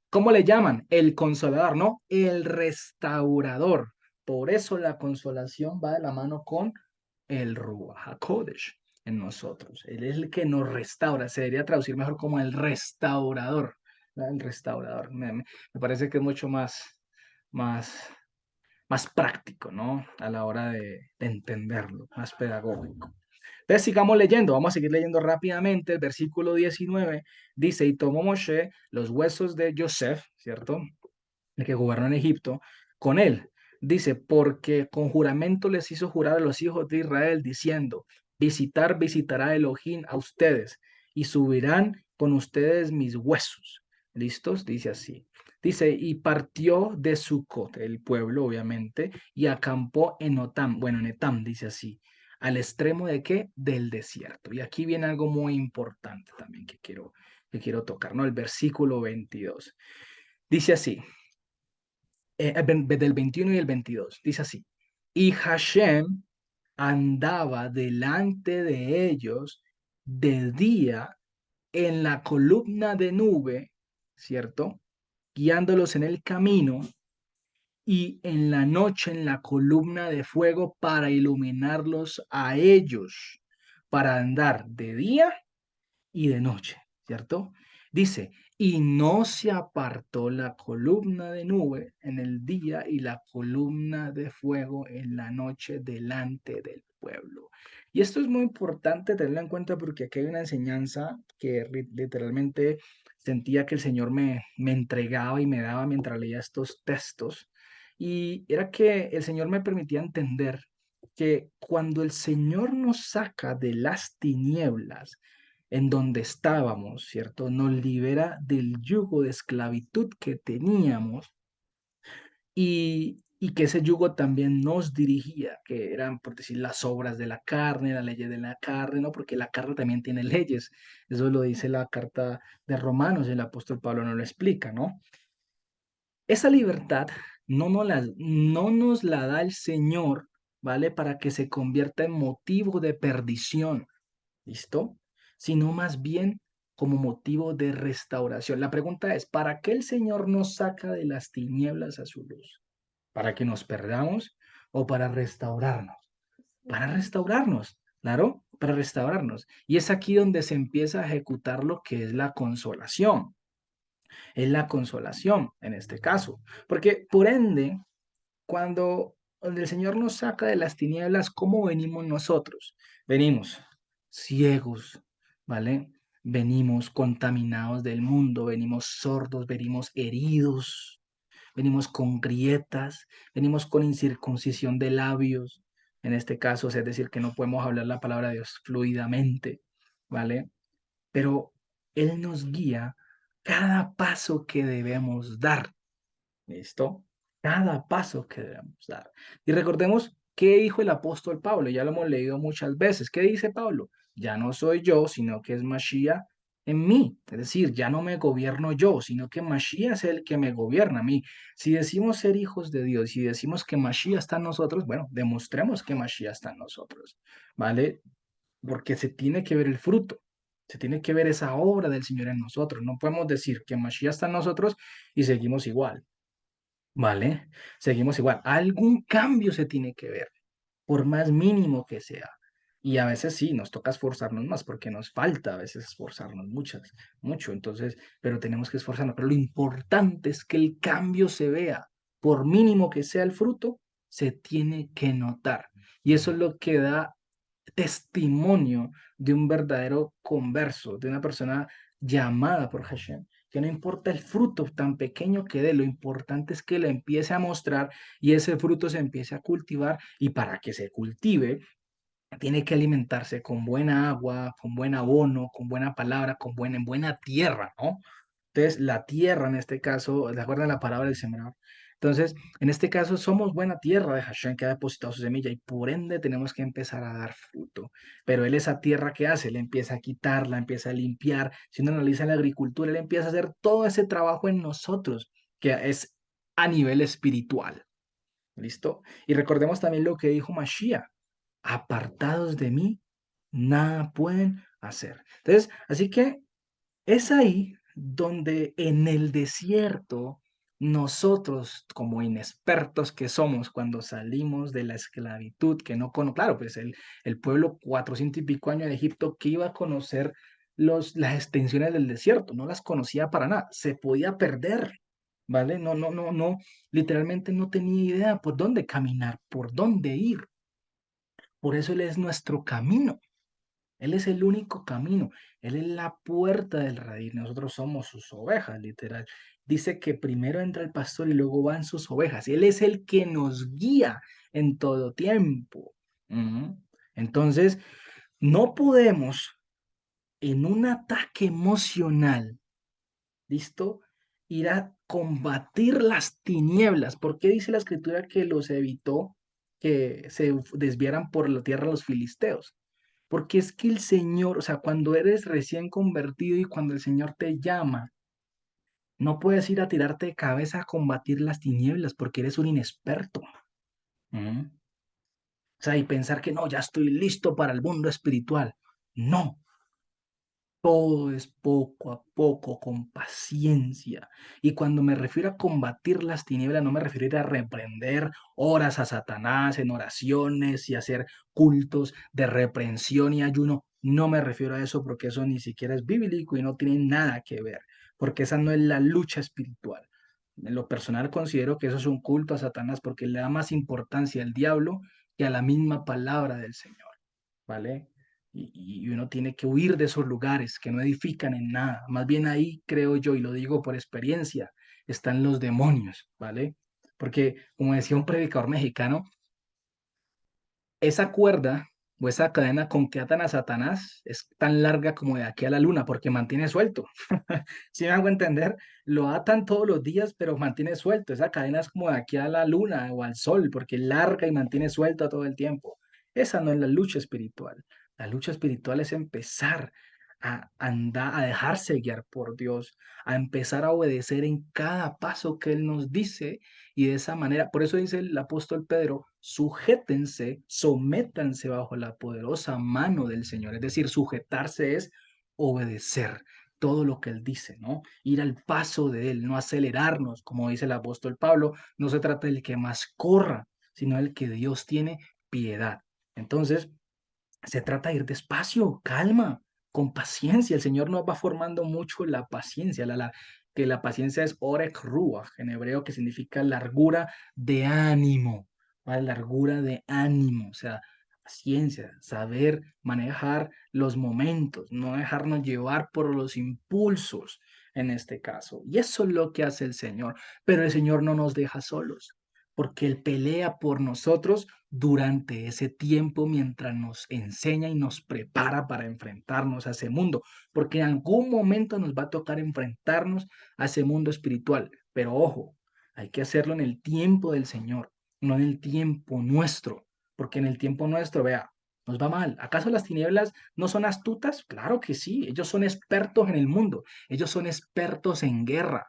¿Cómo le llaman? El consolador, ¿no? El restaurador. Por eso la consolación va de la mano con el Ruach HaKodesh en nosotros. Él es el que nos restaura. Se debería traducir mejor como el restaurador. ¿Verdad? El restaurador. Me parece que es mucho más, más práctico, ¿no? A la hora de entenderlo, más pedagógico. Entonces sigamos leyendo, vamos a seguir leyendo rápidamente. El versículo 19 dice, y tomó Moshe los huesos de Joseph, ¿cierto? El que gobernó en Egipto, con él. Dice, porque con juramento les hizo jurar a los hijos de Israel, diciendo, visitará Elohim a ustedes, y subirán con ustedes mis huesos. ¿Listos? Dice así. Dice, y partió de Sucot, el pueblo, obviamente, y acampó en Otam, bueno, en Etam, dice así, al extremo de qué? Del desierto. Y aquí viene algo muy importante también que quiero tocar, ¿no? El versículo 22. Dice así, del 21 y el 22. Dice así, y Hashem andaba delante de ellos de día en la columna de nube, ¿cierto? Guiándolos en el camino y en la noche en la columna de fuego para iluminarlos a ellos, para andar de día y de noche, ¿cierto? Dice, y no se apartó la columna de nube en el día y la columna de fuego en la noche delante del pueblo. Y esto es muy importante tenerlo en cuenta porque aquí hay una enseñanza que literalmente sentía que el Señor me entregaba y me daba mientras leía estos textos. Y era que el Señor me permitía entender que cuando el Señor nos saca de las tinieblas, en donde estábamos, ¿cierto? Nos libera del yugo de esclavitud que teníamos y que ese yugo también nos dirigía, que eran, por decir, las obras de la carne, las leyes de la carne, ¿no? Porque la carne también tiene leyes. Eso lo dice la carta de Romanos, el apóstol Pablo nos lo explica, ¿no? Esa libertad no nos la da el Señor, ¿vale? Para que se convierta en motivo de perdición. ¿Listo? Sino más bien como motivo de restauración. La pregunta es, ¿para qué el Señor nos saca de las tinieblas a su luz? ¿Para que nos perdamos o para restaurarnos? Para restaurarnos, claro, para restaurarnos. Y es aquí donde se empieza a ejecutar lo que es la consolación. Es la consolación en este caso. Porque por ende, cuando el Señor nos saca de las tinieblas, ¿cómo venimos nosotros? Venimos ciegos, ¿vale? Venimos contaminados del mundo, venimos sordos, venimos heridos, venimos con grietas, venimos con incircuncisión de labios, en este caso, es decir, que no podemos hablar la palabra de Dios fluidamente, ¿vale? Pero Él nos guía cada paso que debemos dar. ¿Listo? Cada paso que debemos dar. Y recordemos qué dijo el apóstol Pablo, ya lo hemos leído muchas veces. ¿Qué dice Pablo? Ya no soy yo, sino que es Mashiach en mí. Es decir, ya no me gobierno yo, sino que Mashiach es el que me gobierna a mí. Si decimos ser hijos de Dios, si decimos que Mashiach está en nosotros, bueno, demostremos que Mashiach está en nosotros, ¿vale? porque se tiene que ver el fruto, se tiene que ver esa obra del Señor en nosotros. No podemos decir que Mashiach está en nosotros y seguimos igual, ¿vale? Seguimos igual. Algún cambio se tiene que ver, por más mínimo que sea. Y a veces sí, nos toca esforzarnos más porque nos falta a veces esforzarnos mucho. Entonces, pero tenemos que esforzarnos. Pero lo importante es que el cambio se vea, por mínimo que sea el fruto, se tiene que notar. Y eso es lo que da testimonio de un verdadero converso, de una persona llamada por Hashem, que no importa el fruto tan pequeño que dé, lo importante es que lo empiece a mostrar y ese fruto se empiece a cultivar y para que se cultive tiene que alimentarse con buena agua, con buen abono, con buena palabra, en buena tierra, ¿no? Entonces, la tierra en este caso, de acuerdo a la palabra del sembrador. Entonces, en este caso, somos buena tierra de Hashem que ha depositado su semilla y por ende tenemos que empezar a dar fruto. Pero él esa tierra que hace, le empieza a quitar, la empieza a limpiar. Si uno analiza la agricultura, él empieza a hacer todo ese trabajo en nosotros, que es a nivel espiritual. ¿Listo? Y recordemos también lo que dijo Mashiach, apartados de mí, nada pueden hacer. Entonces, así que es ahí donde en el desierto nosotros, como inexpertos que somos cuando salimos de la esclavitud, que no cono, claro, pues el pueblo 400 y pico años de Egipto que iba a conocer las extensiones del desierto, no las conocía para nada, se podía perder, ¿vale? No, literalmente no tenía idea por dónde caminar, por dónde ir. Por eso Él es nuestro camino. Él es el único camino. Él es la puerta del redil. Nosotros somos sus ovejas, literal. Dice que primero entra el pastor y luego van sus ovejas. Él es el que nos guía en todo tiempo. Ujú. Entonces, no podemos en un ataque emocional, ¿listo? Ir a combatir las tinieblas. ¿Por qué dice la escritura que los evitó que se desviaran por la tierra los filisteos? Porque es que el Señor, o sea, cuando eres recién convertido y cuando el Señor te llama, no puedes ir a tirarte de cabeza a combatir las tinieblas porque eres un inexperto. ¿Mm? O sea, y pensar que no, ya estoy listo para el mundo espiritual. No, todo es poco a poco, con paciencia. Y cuando me refiero a combatir las tinieblas, no me refiero a ir a reprender horas a Satanás en oraciones y hacer cultos de reprensión y ayuno. No me refiero a eso porque eso ni siquiera es bíblico y no tiene nada que ver, porque esa no es la lucha espiritual. En lo personal considero que eso es un culto a Satanás porque le da más importancia al diablo que a la misma palabra del Señor. ¿Vale? Y uno tiene que huir de esos lugares que no edifican en nada. Más bien ahí creo yo, y lo digo por experiencia, están los demonios, ¿vale? Porque, como decía un predicador mexicano, esa cuerda o esa cadena con que atan a Satanás es tan larga como de aquí a la luna, porque mantiene suelto. Si me hago entender, lo atan todos los días, pero mantiene suelto. Esa cadena es como de aquí a la luna o al sol, porque es larga y mantiene suelta todo el tiempo. Esa no es la lucha espiritual. La lucha espiritual es empezar a andar, a dejarse guiar por Dios, a empezar a obedecer en cada paso que Él nos dice y de esa manera, por eso dice el apóstol Pedro, sujétense, sométanse bajo la poderosa mano del Señor. Es decir, sujetarse es obedecer todo lo que Él dice, ¿no? Ir al paso de Él, no acelerarnos, como dice el apóstol Pablo, no se trata del que más corra, sino del que Dios tiene piedad. Entonces, se trata de ir despacio, calma, con paciencia. El Señor nos va formando mucho la paciencia, que la paciencia es orek ruach, en hebreo, que significa largura de ánimo, ¿vale? Largura de ánimo, o sea, paciencia, saber manejar los momentos, no dejarnos llevar por los impulsos en este caso. Y eso es lo que hace el Señor, pero el Señor no nos deja solos, porque Él pelea por nosotros durante ese tiempo mientras nos enseña y nos prepara para enfrentarnos a ese mundo, porque en algún momento nos va a tocar enfrentarnos a ese mundo espiritual, pero ojo, hay que hacerlo en el tiempo del Señor, no en el tiempo nuestro, porque en el tiempo nuestro, vea, nos va mal. ¿Acaso las tinieblas no son astutas? Claro que sí, ellos son expertos en el mundo, ellos son expertos en guerra,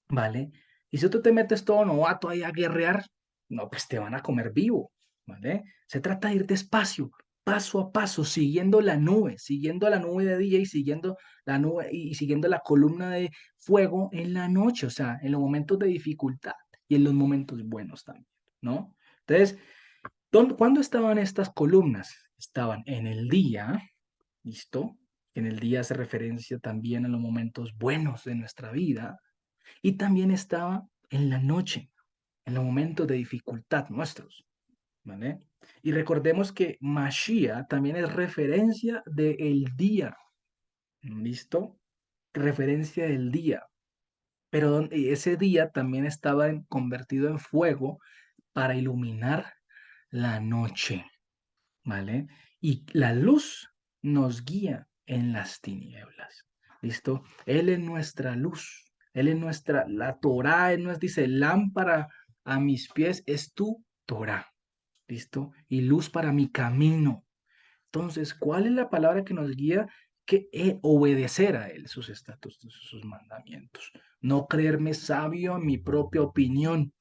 ¿vale? Y si tú te metes todo novato ahí a guerrear, no, pues te van a comer vivo, ¿vale? Se trata de ir despacio, paso a paso, siguiendo la nube de día y siguiendo la nube y siguiendo la columna de fuego en la noche, o sea, en los momentos de dificultad y en los momentos buenos también, ¿no? Entonces, ¿cuándo estaban estas columnas? Estaban en el día, ¿listo? En el día hace referencia también a los momentos buenos de nuestra vida y también estaba en la noche, en los momentos de dificultad nuestros, ¿vale? Y recordemos que Mashiach también es referencia del día, ¿listo? Referencia del día, pero ese día también estaba convertido en fuego para iluminar la noche, ¿vale? Y la luz nos guía en las tinieblas, ¿listo? Él es nuestra luz, Él es la Torá, Él nos dice, lámpara a mis pies es tu Torá, ¿listo? Y luz para mi camino. Entonces, ¿cuál es la palabra que nos guía? Que obedecer a Él, sus estatutos, sus mandamientos. No creerme sabio en mi propia opinión,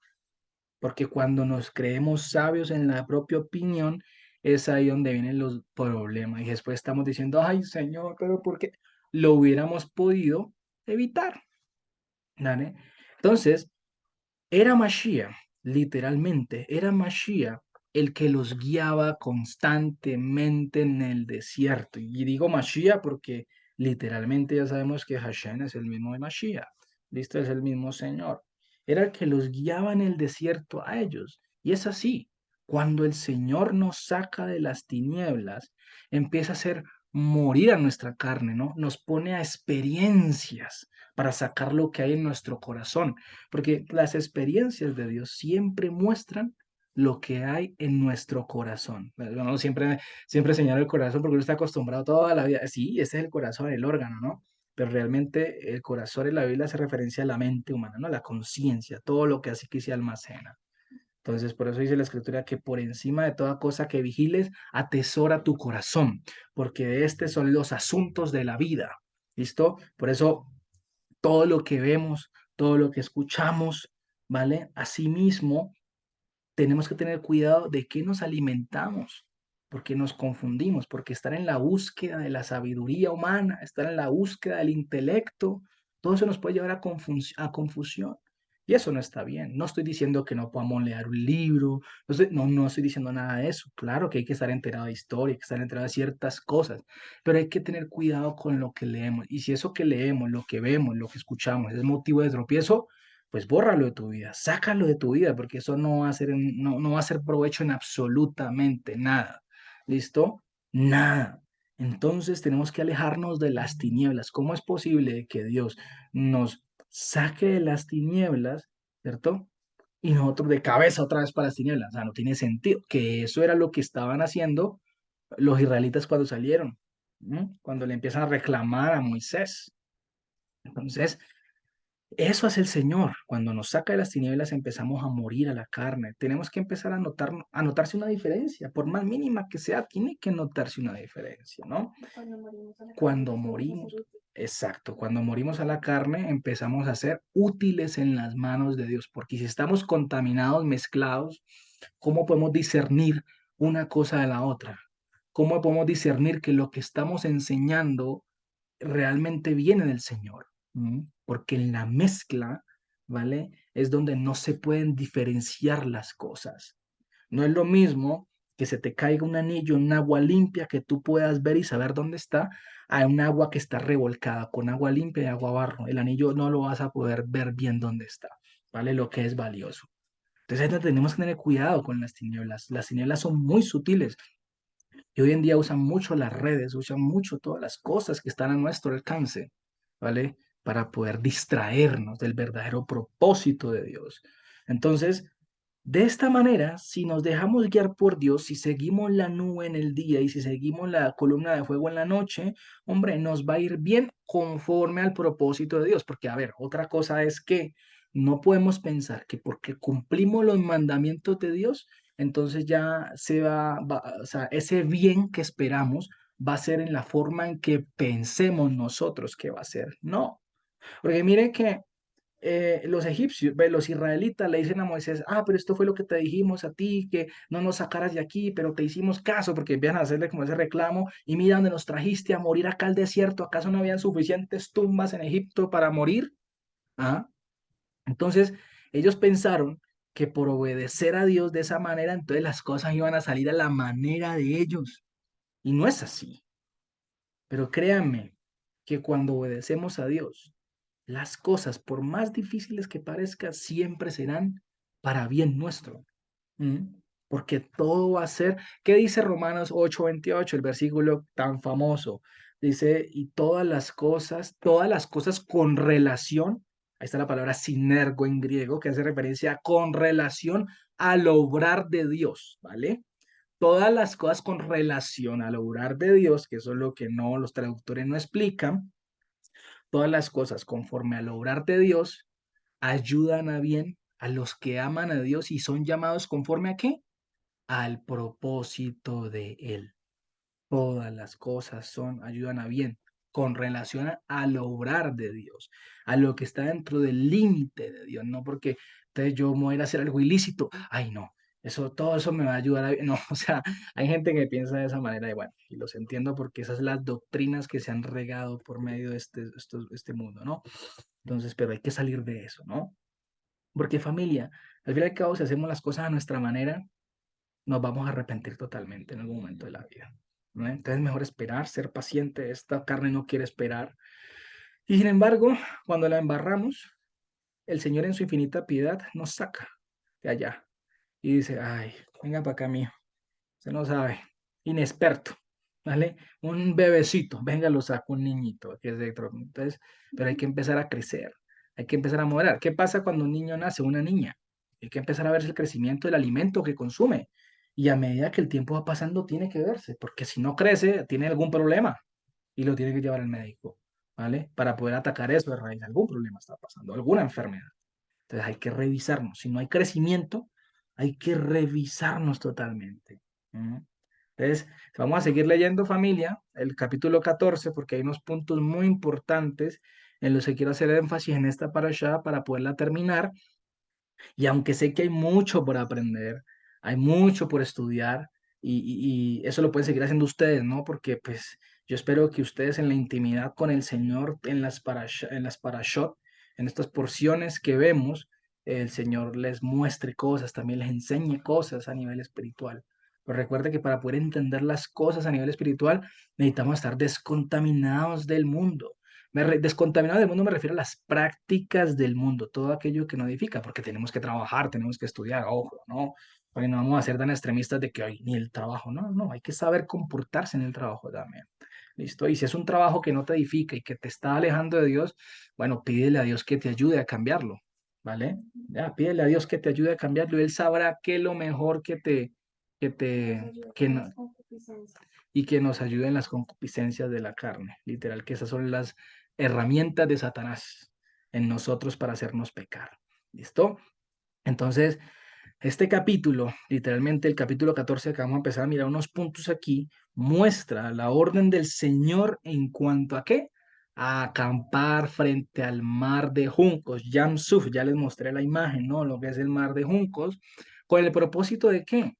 porque cuando nos creemos sabios en la propia opinión, es ahí donde vienen los problemas. Y después estamos diciendo, ay, Señor, pero ¿por qué? Lo hubiéramos podido evitar, ¿vale? Entonces, era Mashiach, literalmente, era Mashiach el que los guiaba constantemente en el desierto. Y digo Mashiach porque literalmente ya sabemos que Hashem es el mismo de Mashiach. Listo, es el mismo Señor. Era el que los guiaba en el desierto a ellos. Y es así. Cuando el Señor nos saca de las tinieblas, empieza a hacer morir a nuestra carne, ¿no? Nos pone a experiencias para sacar lo que hay en nuestro corazón, porque las experiencias de Dios siempre muestran lo que hay en nuestro corazón. Bueno, siempre señala el corazón porque uno está acostumbrado toda la vida. Sí, ese es el corazón, el órgano, ¿no? Pero realmente el corazón en la Biblia hace referencia a la mente humana, ¿no? La conciencia, todo lo que así que se almacena. Entonces, por eso dice la Escritura que por encima de toda cosa que vigiles, atesora tu corazón, porque de este son los asuntos de la vida. ¿Listo? Por eso todo lo que vemos, todo lo que escuchamos, ¿vale? Asimismo, tenemos que tener cuidado de qué nos alimentamos, porque nos confundimos, porque estar en la búsqueda de la sabiduría humana, estar en la búsqueda del intelecto, todo eso nos puede llevar a confusión. Y eso no está bien. No estoy diciendo que no podamos leer un libro, no estoy diciendo nada de eso. Claro que hay que estar enterado de historia, hay que estar enterado de ciertas cosas, pero hay que tener cuidado con lo que leemos. Y si eso que leemos, lo que vemos, lo que escuchamos es motivo de tropiezo, pues bórralo de tu vida, sácalo de tu vida, porque eso no va a ser, no va a ser provecho en absolutamente nada. ¿Listo? Nada. Entonces tenemos que alejarnos de las tinieblas. ¿Cómo es posible que Dios nos saque de las tinieblas, ¿cierto? Y nosotros de cabeza otra vez para las tinieblas. O sea, no tiene sentido, que eso era lo que estaban haciendo los israelitas cuando salieron, ¿no? Cuando le empiezan a reclamar a Moisés. Entonces, eso hace el Señor. Cuando nos saca de las tinieblas empezamos a morir a la carne. Tenemos que empezar a notarse una diferencia. Por más mínima que sea, tiene que notarse una diferencia, ¿no? Cuando morimos, exacto, cuando morimos a la carne empezamos a ser útiles en las manos de Dios. Porque si estamos contaminados, mezclados, ¿cómo podemos discernir una cosa de la otra? ¿Cómo podemos discernir que lo que estamos enseñando realmente viene del Señor? Porque en la mezcla, ¿vale? Es donde no se pueden diferenciar las cosas. No es lo mismo que se te caiga un anillo en agua limpia que tú puedas ver y saber dónde está, a un agua que está revolcada con agua limpia y agua barro. El anillo no lo vas a poder ver bien dónde está, ¿vale? Lo que es valioso. Entonces, tenemos que tener cuidado con las tinieblas. Las tinieblas son muy sutiles y hoy en día usan mucho las redes, usan mucho todas las cosas que están a nuestro alcance, ¿vale? Para poder distraernos del verdadero propósito de Dios. Entonces, de esta manera, si nos dejamos guiar por Dios, si seguimos la nube en el día y si seguimos la columna de fuego en la noche, hombre, nos va a ir bien conforme al propósito de Dios. Porque, a ver, otra cosa es que no podemos pensar que porque cumplimos los mandamientos de Dios, entonces ya o sea, ese bien que esperamos va a ser en la forma en que pensemos nosotros que va a ser. No, porque mire que los egipcios, los israelitas le dicen a Moisés, pero esto fue lo que te dijimos a ti, que no nos sacaras de aquí, pero te hicimos caso, porque empiezan a hacerle como ese reclamo, y mira dónde nos trajiste a morir acá al desierto, ¿acaso no habían suficientes tumbas en Egipto para morir? ¿Ah? Entonces, ellos pensaron que por obedecer a Dios de esa manera, entonces las cosas iban a salir a la manera de ellos, y no es así. Pero créanme que cuando obedecemos a Dios, las cosas, por más difíciles que parezcan, siempre serán para bien nuestro. ¿Mm? Porque todo va a ser, ¿qué dice Romanos 8:28, el versículo tan famoso? Dice, y todas las cosas con relación, ahí está la palabra sinergo en griego, que hace referencia a con relación al obrar de Dios, ¿vale? Todas las cosas con relación al obrar de Dios, que eso es lo que no los traductores no explican, todas las cosas conforme al obrar de Dios ayudan a bien a los que aman a Dios y son llamados conforme a qué? Al propósito de Él. Todas las cosas ayudan a bien con relación al obrar de Dios, a lo que está dentro del límite de Dios, no porque entonces yo me voy a ir a hacer algo ilícito, ay no, todo eso me va a ayudar a, no, o sea, hay gente que piensa de esa manera y bueno, y los entiendo porque esas son las doctrinas que se han regado por medio de este mundo, ¿no? Entonces, pero hay que salir de eso, ¿no? Porque familia, al fin y al cabo, si hacemos las cosas a nuestra manera, nos vamos a arrepentir totalmente en algún momento de la vida, ¿no? Entonces es mejor esperar, ser paciente. Esta carne no quiere esperar. Y sin embargo, cuando la embarramos, el Señor en su infinita piedad nos saca de allá y dice, ay, venga para acá, mío. Usted no sabe, inexperto, ¿vale? Un bebecito, venga, lo saco, un niñito, que es de otro. Entonces, pero hay que empezar a crecer, hay que empezar a moderar. ¿Qué pasa cuando un niño nace, una niña? Hay que empezar a ver el crecimiento del alimento que consume. Y a medida que el tiempo va pasando, tiene que verse, porque si no crece, tiene algún problema y lo tiene que llevar al médico, ¿vale? Para poder atacar eso de raíz. Algún problema está pasando, alguna enfermedad. Entonces hay que revisarnos. Si no hay crecimiento, hay que revisarnos totalmente. ¿Mm? Entonces, vamos a seguir leyendo, familia, el capítulo 14, porque hay unos puntos muy importantes en los que quiero hacer énfasis en esta parasha para poderla terminar. Y aunque sé que hay mucho por aprender, hay mucho por estudiar, y eso lo pueden seguir haciendo ustedes, ¿no? Porque pues yo espero que ustedes en la intimidad con el Señor, en las parashot, en estas porciones que vemos, el Señor les muestre cosas, también les enseñe cosas a nivel espiritual. Pero recuerde que para poder entender las cosas a nivel espiritual necesitamos estar descontaminados del mundo. Descontaminado del mundo me refiero a las prácticas del mundo, todo aquello que no edifica, porque tenemos que trabajar, tenemos que estudiar, ojo, ¿no? Porque no vamos a ser tan extremistas de que ay, ni el trabajo, no, no, hay que saber comportarse en el trabajo también. ¿Listo? Y si es un trabajo que no te edifica y que te está alejando de Dios, bueno, pídele a Dios que te ayude a cambiarlo, ¿vale? Ya, pídele a Dios que te ayude a cambiarlo y Él sabrá qué es lo mejor y que nos ayude en las concupiscencias de la carne. Literal, que esas son las herramientas de Satanás en nosotros para hacernos pecar. ¿Listo? Entonces, este capítulo, literalmente el capítulo 14, que vamos a empezar a mirar unos puntos aquí, muestra la orden del Señor en cuanto a qué? A acampar frente al mar de juncos, Yam Suf, ya les mostré la imagen, ¿no? Lo que es el mar de juncos, con el propósito de qué?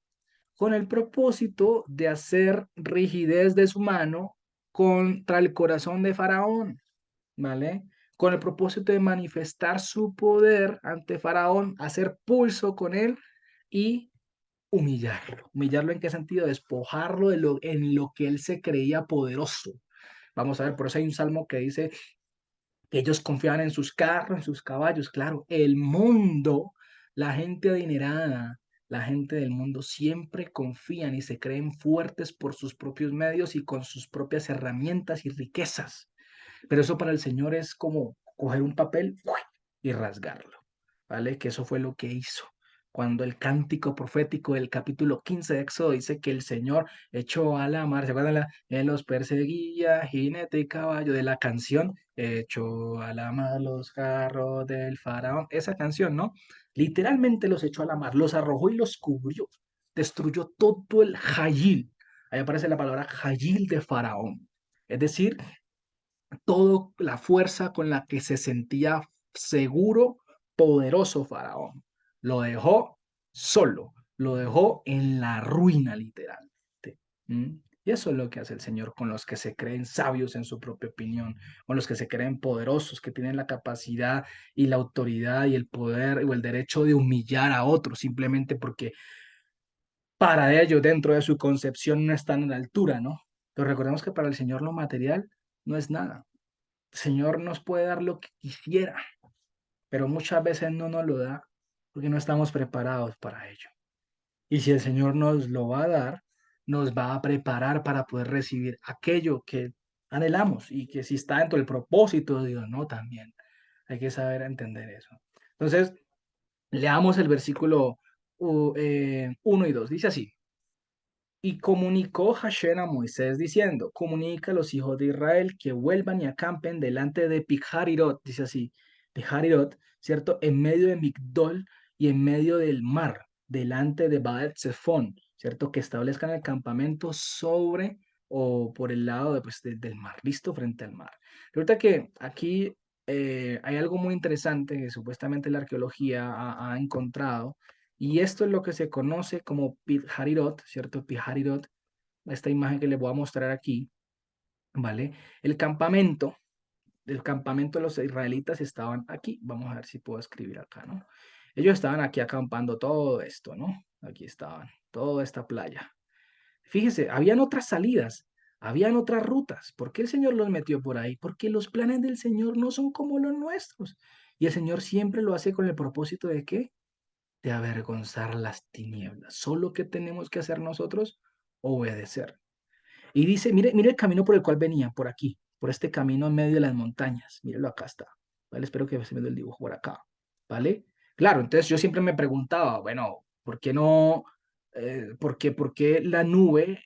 Con el propósito de hacer rigidez de su mano contra el corazón de Faraón, ¿vale? Con el propósito de manifestar su poder ante Faraón, hacer pulso con él y humillarlo. ¿Humillarlo en qué sentido? Despojarlo en lo que él se creía poderoso. Vamos a ver, por eso hay un salmo que dice que ellos confiaban en sus carros, en sus caballos. Claro, el mundo, la gente adinerada, la gente del mundo siempre confían y se creen fuertes por sus propios medios y con sus propias herramientas y riquezas. Pero eso para el Señor es como coger un papel y rasgarlo, ¿vale? Que eso fue lo que hizo. Cuando el cántico profético del capítulo 15 de Éxodo dice que el Señor echó a la mar, ¿se acuerdan? Él los perseguía, jinete y caballo de la canción, echó a la mar los carros del faraón, esa canción, ¿no? Literalmente los echó a la mar, los arrojó y los cubrió, destruyó todo el Jayil. Ahí aparece la palabra Jayil de faraón. Es decir, toda la fuerza con la que se sentía seguro, poderoso Faraón. Lo dejó solo, lo dejó en la ruina literalmente. ¿Mm? Y eso es lo que hace el Señor con los que se creen sabios en su propia opinión, con los que se creen poderosos, que tienen la capacidad y la autoridad y el poder o el derecho de humillar a otros simplemente porque para ellos dentro de su concepción no están a la altura, ¿no? Pero recordemos que para el Señor lo material no es nada. El Señor nos puede dar lo que quisiera, pero muchas veces no nos lo da porque no estamos preparados para ello. Y si el Señor nos lo va a dar, nos va a preparar para poder recibir aquello que anhelamos y que si está dentro del propósito de Dios, no también. Hay que saber entender eso. Entonces, leamos el versículo 1 y 2. Dice así. Y comunicó Hashem a Moisés diciendo, comunica a los hijos de Israel que vuelvan y acampen delante de Piharirot, dice así, Piharirot, ¿cierto? En medio de Migdol y en medio del mar, delante de Baal Zephon, ¿cierto? Que establezcan el campamento sobre o por el lado de, pues, del mar, listo, frente al mar. Resulta que aquí hay algo muy interesante que supuestamente la arqueología ha encontrado y esto es lo que se conoce como Pit-Harirot, ¿cierto? Pit-Harirot, esta imagen que les voy a mostrar aquí, ¿vale? El campamento, el campamento de los israelitas estaban aquí. Vamos a ver si puedo escribir acá, ¿no? Ellos estaban aquí acampando todo esto, ¿no? Aquí estaban, toda esta playa. Fíjese, habían otras salidas, habían otras rutas. ¿Por qué el Señor los metió por ahí? Porque los planes del Señor no son como los nuestros. Y el Señor siempre lo hace con el propósito de ¿qué? De avergonzar las tinieblas. Solo que tenemos que hacer nosotros, obedecer. Y dice, mire, mire el camino por el cual venía, por aquí, por este camino en medio de las montañas. Mírelo, acá está. ¿Vale? Espero que se me dé el dibujo por acá. ¿Vale? Claro, entonces yo siempre me preguntaba, bueno, ¿por qué no, por qué la nube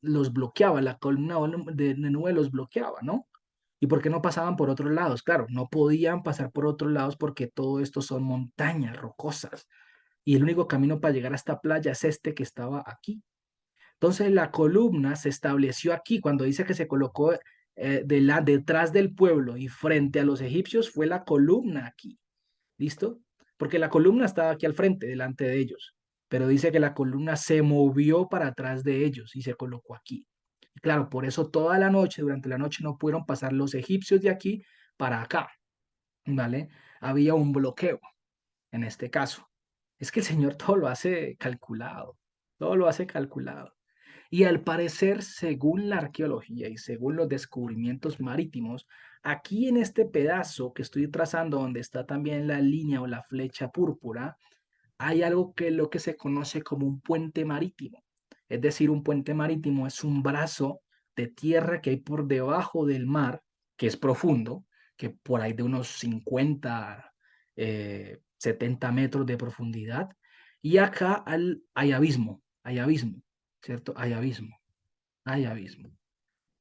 los bloqueaba, la columna de nube los bloqueaba, ¿no? ¿Y por qué no pasaban por otros lados? Claro, no podían pasar por otros lados porque todo esto son montañas rocosas. Y el único camino para llegar a esta playa es este que estaba aquí. Entonces la columna se estableció aquí. Cuando dice que se colocó detrás del pueblo y frente a los egipcios, fue la columna aquí. ¿Listo? Porque la columna estaba aquí al frente, delante de ellos. Pero dice que la columna se movió para atrás de ellos y se colocó aquí. Y claro, por eso toda la noche, durante la noche, no pudieron pasar los egipcios de aquí para acá. ¿Vale? Había un bloqueo en este caso. Es que el Señor todo lo hace calculado, todo lo hace calculado. Y al parecer, según la arqueología y según los descubrimientos marítimos, aquí en este pedazo que estoy trazando, donde está también la línea o la flecha púrpura, hay algo que es lo que se conoce como un puente marítimo. Es decir, un puente marítimo es un brazo de tierra que hay por debajo del mar, que es profundo, que por ahí de unos 50, 70 metros de profundidad. Y acá hay abismo, ¿cierto? Hay abismo.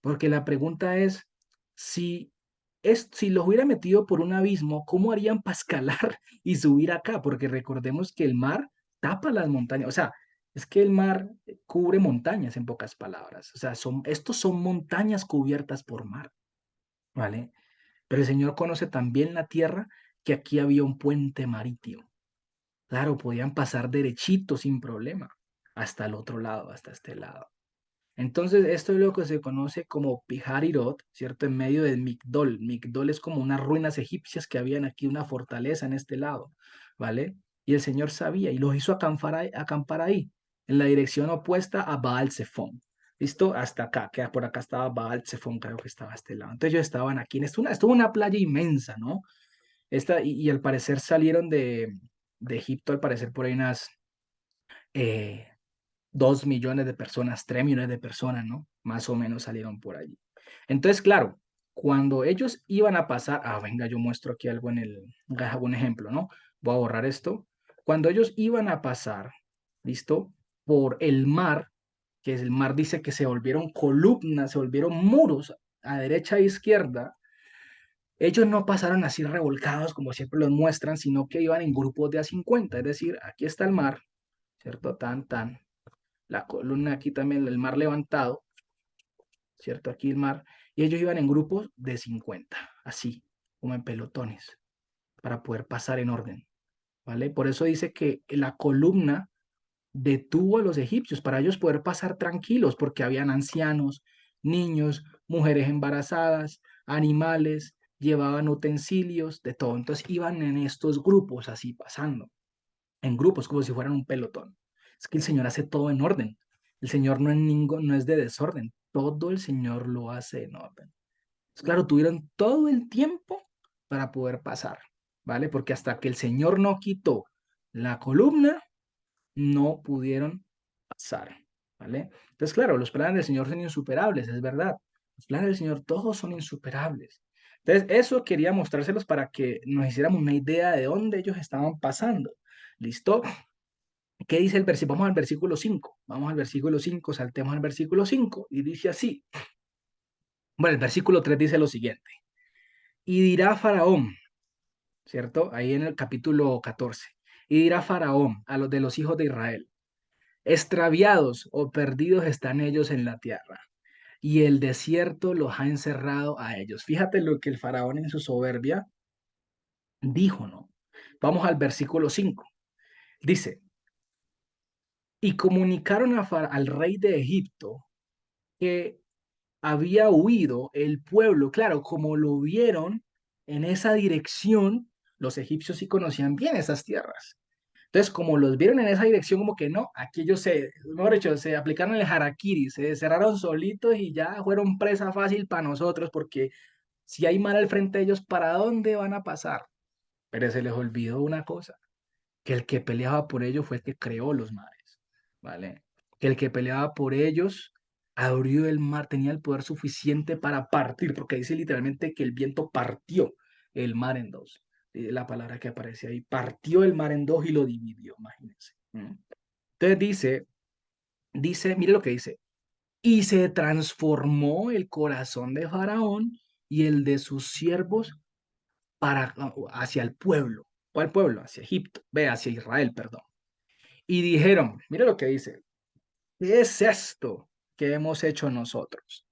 Porque la pregunta es, si, si los hubiera metido por un abismo, ¿cómo harían para escalar y subir acá? Porque recordemos que el mar tapa las montañas. O sea, es que el mar cubre montañas en pocas palabras. O sea, estos son montañas cubiertas por mar, ¿vale? Pero el Señor conoce también la tierra, que aquí había un puente marítimo. Claro, podían pasar derechito sin problema hasta el otro lado, hasta este lado. Entonces, esto es lo que se conoce como Piharirot, ¿cierto? En medio de Migdol. Migdol es como unas ruinas egipcias que habían aquí, una fortaleza en este lado, ¿vale? Y el Señor sabía y los hizo acampar ahí, en la dirección opuesta a Baal Zephon. ¿Listo? Hasta acá, que por acá estaba Baal Zephon, creo que estaba a este lado. Entonces ellos estaban aquí, estuvo una playa inmensa, ¿no? Y al parecer salieron de Egipto, al parecer por ahí unas eh, 2 millones de personas, 3 millones de personas, ¿no? Más o menos salieron por allí. Entonces, claro, cuando ellos iban a pasar, venga, yo muestro aquí algo hago un ejemplo, ¿no? Voy a borrar esto. Cuando ellos iban a pasar, ¿listo? Por el mar, que el mar dice que se volvieron columnas, se volvieron muros a derecha e izquierda, ellos no pasaron así revolcados como siempre los muestran, sino que iban en grupos de a 50, es decir, aquí está el mar, ¿cierto? La columna aquí también, el mar levantado, ¿cierto? Aquí el mar, y ellos iban en grupos de 50, así. como en pelotones, para poder pasar en orden, ¿vale? Por eso dice que la columna detuvo a los egipcios para ellos poder pasar tranquilos, porque habían ancianos, niños, mujeres embarazadas, animales, llevaban utensilios, de todo. Entonces iban en estos grupos así pasando, en grupos como si fueran un pelotón. Es que el Señor hace todo en orden. El Señor no es de desorden, todo el Señor lo hace en orden. Entonces, claro, tuvieron todo el tiempo para poder pasar, ¿vale? Porque hasta que el Señor no quitó la columna, no pudieron pasar, ¿vale? Entonces, claro, los planes del Señor son insuperables, es verdad. Los planes del Señor todos son insuperables. Entonces, eso quería mostrárselos para que nos hiciéramos una idea de dónde ellos estaban pasando. ¿Listo? ¿Qué dice el versículo? Vamos al versículo 5. Vamos al versículo 5, saltemos al versículo 5 y dice así. Bueno, el versículo 3 dice lo siguiente. Y dirá Faraón, ¿cierto? Ahí en el capítulo 14. Y dirá Faraón a los de los hijos de Israel. Extraviados o perdidos están ellos en la tierra, y el desierto los ha encerrado a ellos. Fíjate lo que el faraón en su soberbia dijo, ¿no? Vamos al versículo 5. Dice, y comunicaron al rey de Egipto que había huido el pueblo. Claro, como lo vieron en esa dirección, los egipcios sí conocían bien esas tierras. Entonces, como los vieron en esa dirección, como que no, aquí ellos mejor dicho, se aplicaron el harakiri, se cerraron solitos y ya fueron presa fácil para nosotros, porque si hay mar al frente de ellos, ¿para dónde van a pasar? Pero se les olvidó una cosa, que el que peleaba por ellos fue el que creó los mares, ¿vale? Que el que peleaba por ellos abrió el mar, tenía el poder suficiente para partir, porque dice literalmente que el viento partió el mar en dos. La palabra que aparece ahí, partió el mar en dos y lo dividió, imagínense. Entonces mire lo que dice, y se transformó el corazón de Faraón y el de sus siervos hacia el pueblo. ¿Cuál pueblo? Hacia Egipto, ve, hacia Israel, perdón. Y dijeron, mire lo que dice, ¿qué es esto que hemos hecho nosotros?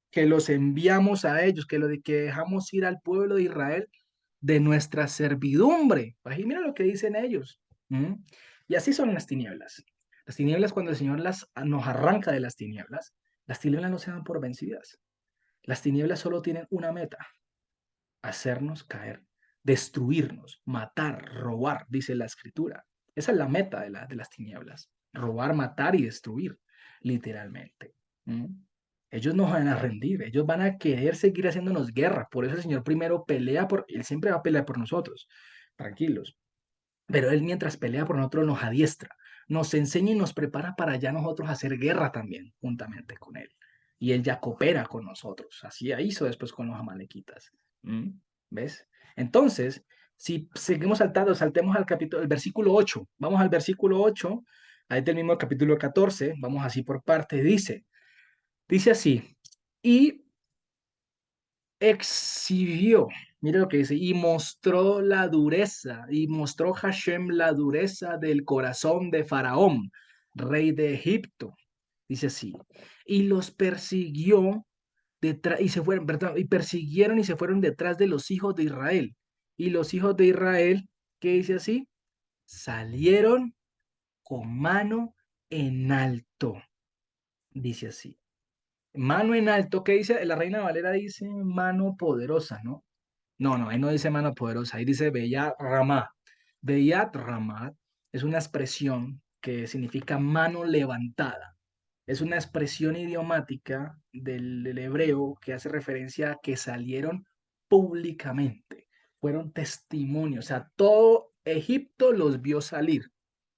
Que los enviamos a ellos, que dejamos ir al pueblo de Israel de nuestra servidumbre. Y mira lo que dicen ellos. ¿Mm? Y así son las tinieblas. Las tinieblas, cuando el Señor nos arranca de las tinieblas no se dan por vencidas. Las tinieblas solo tienen una meta, hacernos caer, destruirnos, matar, robar, dice la escritura. Esa es la meta de las tinieblas, robar, matar y destruir, literalmente. ¿Mm? Ellos no van a rendir, ellos van a querer seguir haciéndonos guerra. Por eso el Señor primero Él siempre va a pelear por nosotros, tranquilos. Pero Él mientras pelea por nosotros nos adiestra, nos enseña y nos prepara para ya nosotros hacer guerra también, juntamente con Él. Y Él ya coopera con nosotros. Así hizo después con los amalequitas. ¿Mm? ¿Ves? Entonces, si seguimos saltando, saltemos al capítulo, el versículo 8. Vamos al versículo 8, ahí del mismo capítulo 14, vamos así por parte. Dice así, y exhibió, mire lo que dice, y mostró Hashem la dureza del corazón de Faraón, rey de Egipto. Dice así, y los persiguió detrás, y se fueron, perdón, y persiguieron y se fueron detrás de los hijos de Israel. Y los hijos de Israel, ¿qué dice así? Salieron con mano en alto, dice así. Mano en alto, ¿qué dice? La Reina Valera dice mano poderosa, ¿no? No, ahí no dice mano poderosa, ahí dice Beyat Ramá. Beyat Ramá es una expresión que significa mano levantada. Es una expresión idiomática del hebreo que hace referencia a que salieron públicamente, fueron testimonios, o sea, todo Egipto los vio salir,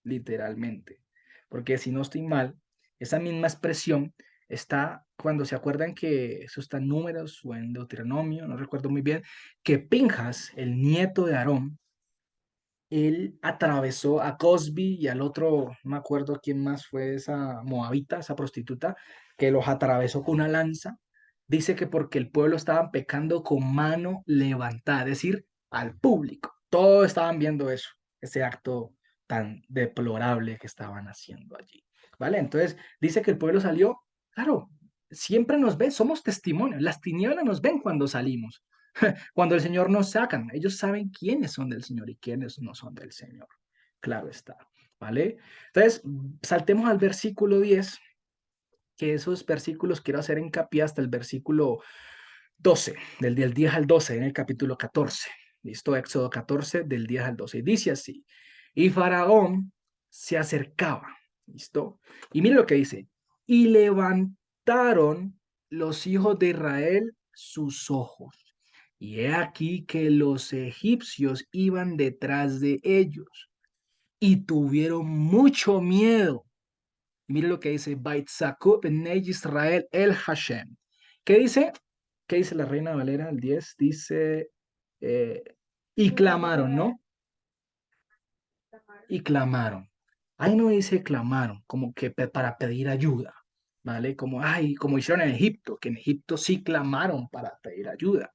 literalmente. Porque si no estoy mal, esa misma expresión está cuando se acuerdan que eso está en Números o en Deuteronomio, no recuerdo muy bien, que Pinjas, el nieto de Aarón, él atravesó a Cosby y al otro, no me acuerdo quién más fue esa moabita, esa prostituta, que los atravesó con una lanza. Dice que porque el pueblo estaba pecando con mano levantada, es decir, al público. Todos estaban viendo eso, ese acto tan deplorable que estaban haciendo allí. ¿Vale? Entonces, dice que el pueblo salió, claro, siempre nos ven, somos testimonios, las tinieblas nos ven cuando salimos. Cuando el Señor nos sacan, ellos saben quiénes son del Señor y quiénes no son del Señor. Claro está, ¿vale? Entonces, saltemos al versículo 10, que esos versículos quiero hacer hincapié hasta el versículo 12, del 10 al 12, en el capítulo 14. ¿Listo? Éxodo 14, del 10 al 12. Dice así, y Faraón se acercaba, ¿listo? Y mire lo que dice, y levantaron los hijos de Israel sus ojos. Y he aquí que los egipcios iban detrás de ellos y tuvieron mucho miedo. Mire lo que dice, Baitzakub Bnei Israel el Hashem. ¿Qué dice? ¿Qué dice la Reina Valera? El 10 dice, eh, y clamaron, ¿no? Y clamaron. Ahí no dice clamaron, como que para pedir ayuda, ¿vale? Como, ay, como hicieron en Egipto, que en Egipto sí clamaron para pedir ayuda.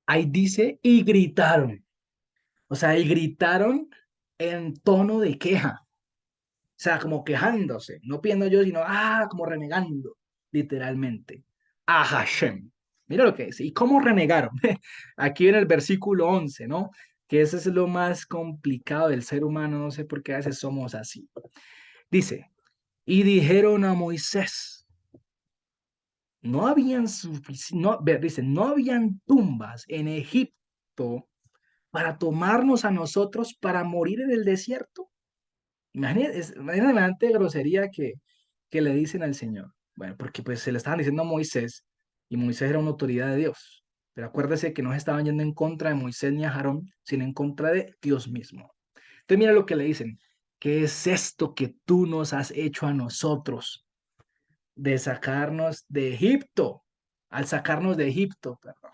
Ahí dice, y gritaron. O sea, y gritaron en tono de queja. O sea, como quejándose, no pidiendo yo, sino, como renegando, literalmente, a Hashem. Mira lo que dice. ¿Y cómo renegaron? Aquí en el versículo 11, ¿no? Que ese es lo más complicado del ser humano, no sé por qué a veces somos así. Dice, y dijeron a Moisés, no habían dice, no habían tumbas en Egipto para tomarnos a nosotros para morir en el desierto. Imagínate la grosería que le dicen al Señor. Bueno, porque pues se le estaban diciendo a Moisés y Moisés era una autoridad de Dios. Pero acuérdese que no se estaban yendo en contra de Moisés ni a Aarón, sino en contra de Dios mismo. Entonces mira lo que le dicen. ¿Qué es esto que tú nos has hecho a nosotros de sacarnos de Egipto? Al sacarnos de Egipto, perdón.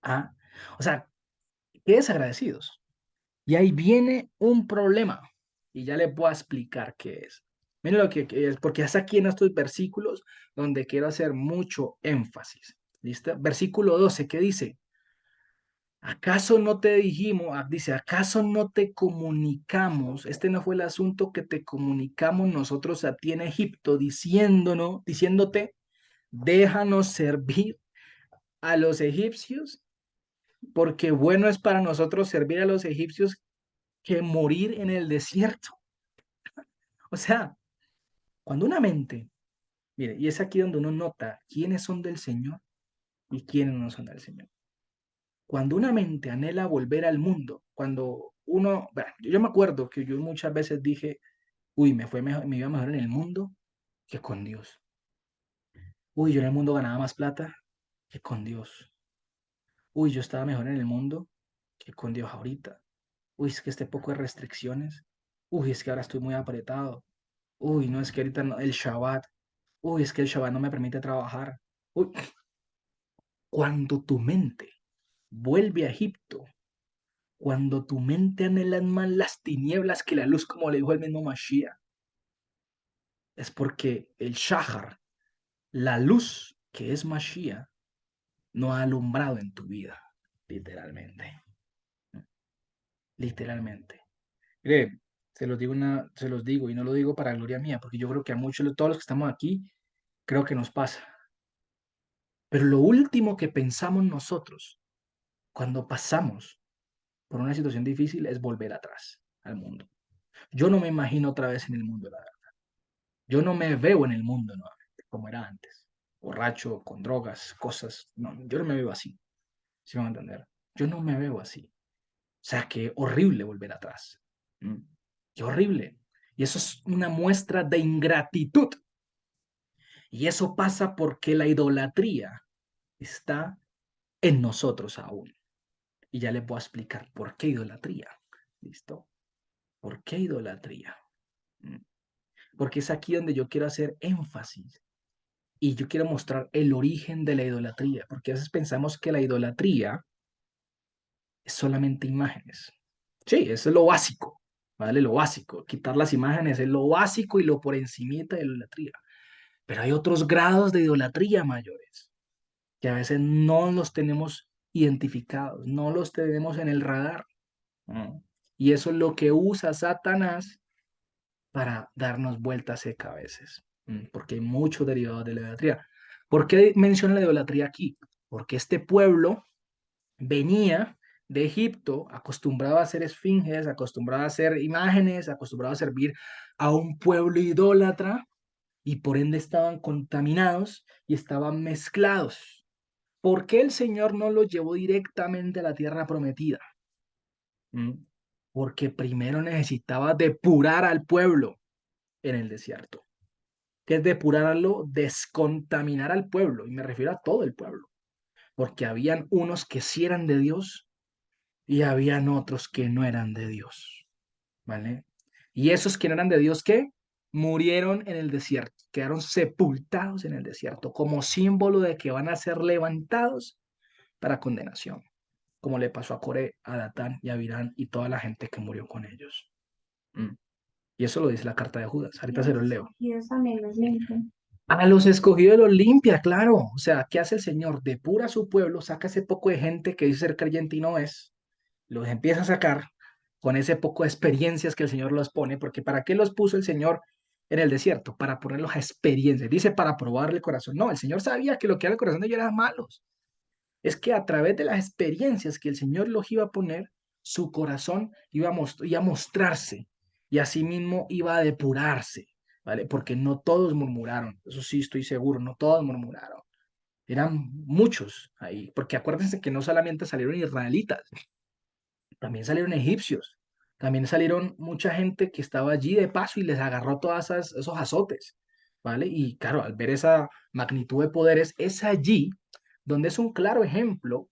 ¿Ah? O sea, qué desagradecidos. Y ahí viene un problema. Y ya le voy a explicar qué es. Miren lo que es, porque es aquí en estos versículos donde quiero hacer mucho énfasis. ¿Listo? Versículo 12, ¿qué dice? ¿Acaso no te dijimos, dice, acaso no te comunicamos? Este no fue el asunto que te comunicamos nosotros a ti en Egipto, diciéndote, déjanos servir a los egipcios, porque bueno es para nosotros servir a los egipcios que morir en el desierto. O sea, cuando una mente, mire, y es aquí donde uno nota quiénes son del Señor y quiénes no son del Señor. Cuando una mente anhela volver al mundo, cuando uno, bueno, yo me acuerdo que yo muchas veces dije, uy, me fue mejor, me iba mejor en el mundo que con Dios. Uy, yo en el mundo ganaba más plata que con Dios. Uy, yo estaba mejor en el mundo que con Dios ahorita. Uy, es que este poco de restricciones. Uy, es que ahora estoy muy apretado. Uy, no, es que ahorita el Shabbat. Uy, es que el Shabbat no me permite trabajar. Uy, cuando tu mente vuelve a Egipto, cuando tu mente anhela más las tinieblas que la luz, como le dijo el mismo Mashiach, es porque el Shahar, la luz que es Mashiach, no ha alumbrado en tu vida, literalmente. Literalmente. Mire, se los digo y no lo digo para gloria mía, porque yo creo que a muchos, todos los que estamos aquí, creo que nos pasa. Pero lo último que pensamos nosotros cuando pasamos por una situación difícil es volver atrás al mundo. Yo no me imagino otra vez en el mundo, la verdad. Yo no me veo en el mundo nuevamente, como era antes. Borracho, con drogas, cosas. No, yo no me veo así. ¿Sí me van a entender? Yo no me veo así. O sea, qué horrible volver atrás. ¿Mm? Qué horrible. Y eso es una muestra de ingratitud. Y eso pasa porque la idolatría está en nosotros aún. Y ya les voy a explicar por qué idolatría. ¿Listo? ¿Por qué idolatría? ¿Mm? Porque es aquí donde yo quiero hacer énfasis y yo quiero mostrar el origen de la idolatría, porque a veces pensamos que la idolatría es solamente imágenes. Sí, eso es lo básico, ¿vale? Lo básico. Quitar las imágenes es lo básico y lo por encimita de la idolatría. Pero hay otros grados de idolatría mayores, que a veces no los tenemos identificados, no los tenemos en el radar. ¿No? Y eso es lo que usa Satanás para darnos vueltas seca a veces, porque hay muchos derivados de la idolatría. ¿Por qué menciona la idolatría aquí? porque este pueblo venía de Egipto acostumbrado a hacer esfinges, acostumbrado a hacer imágenes, acostumbrado a servir a un pueblo idólatra y por ende estaban contaminados y estaban mezclados. ¿Por qué el Señor no los llevó directamente a la tierra prometida? ¿Mm? Porque primero necesitaba depurar al pueblo en el desierto. ¿Qué es depurarlo? Descontaminar al pueblo, y me refiero a todo el pueblo, porque habían unos que sí eran de Dios y habían otros que no eran de Dios, ¿vale? Y esos que no eran de Dios, ¿qué? Murieron en el desierto, quedaron sepultados en el desierto, como símbolo de que van a ser levantados para condenación, como le pasó a Coré, a Datán y a Abirán y toda la gente que murió con ellos. Mm. Y eso lo dice la carta de Judas. Ahorita se los leo. También los limpia. A los escogidos los limpia, claro. O sea, ¿qué hace el Señor? Depura a su pueblo, saca ese poco de gente que dice ser creyente y no es, los empieza a sacar con ese poco de experiencias que el Señor los pone, porque ¿para qué los puso el Señor en el desierto? Para ponerlos a experiencias. Dice para probarle el corazón. No, el Señor sabía que lo que era el corazón de ellos era malos. Es que a través de las experiencias que el Señor los iba a poner, su corazón iba a mostrarse y asimismo iba a depurarse, ¿vale? Porque no todos murmuraron, eso sí estoy seguro, no todos murmuraron. Eran muchos ahí, porque acuérdense que no solamente salieron israelitas, también salieron egipcios, también salieron mucha gente que estaba allí de paso y les agarró todos esos azotes, ¿vale? Y claro, al ver esa magnitud de poderes, es allí donde es un claro ejemplo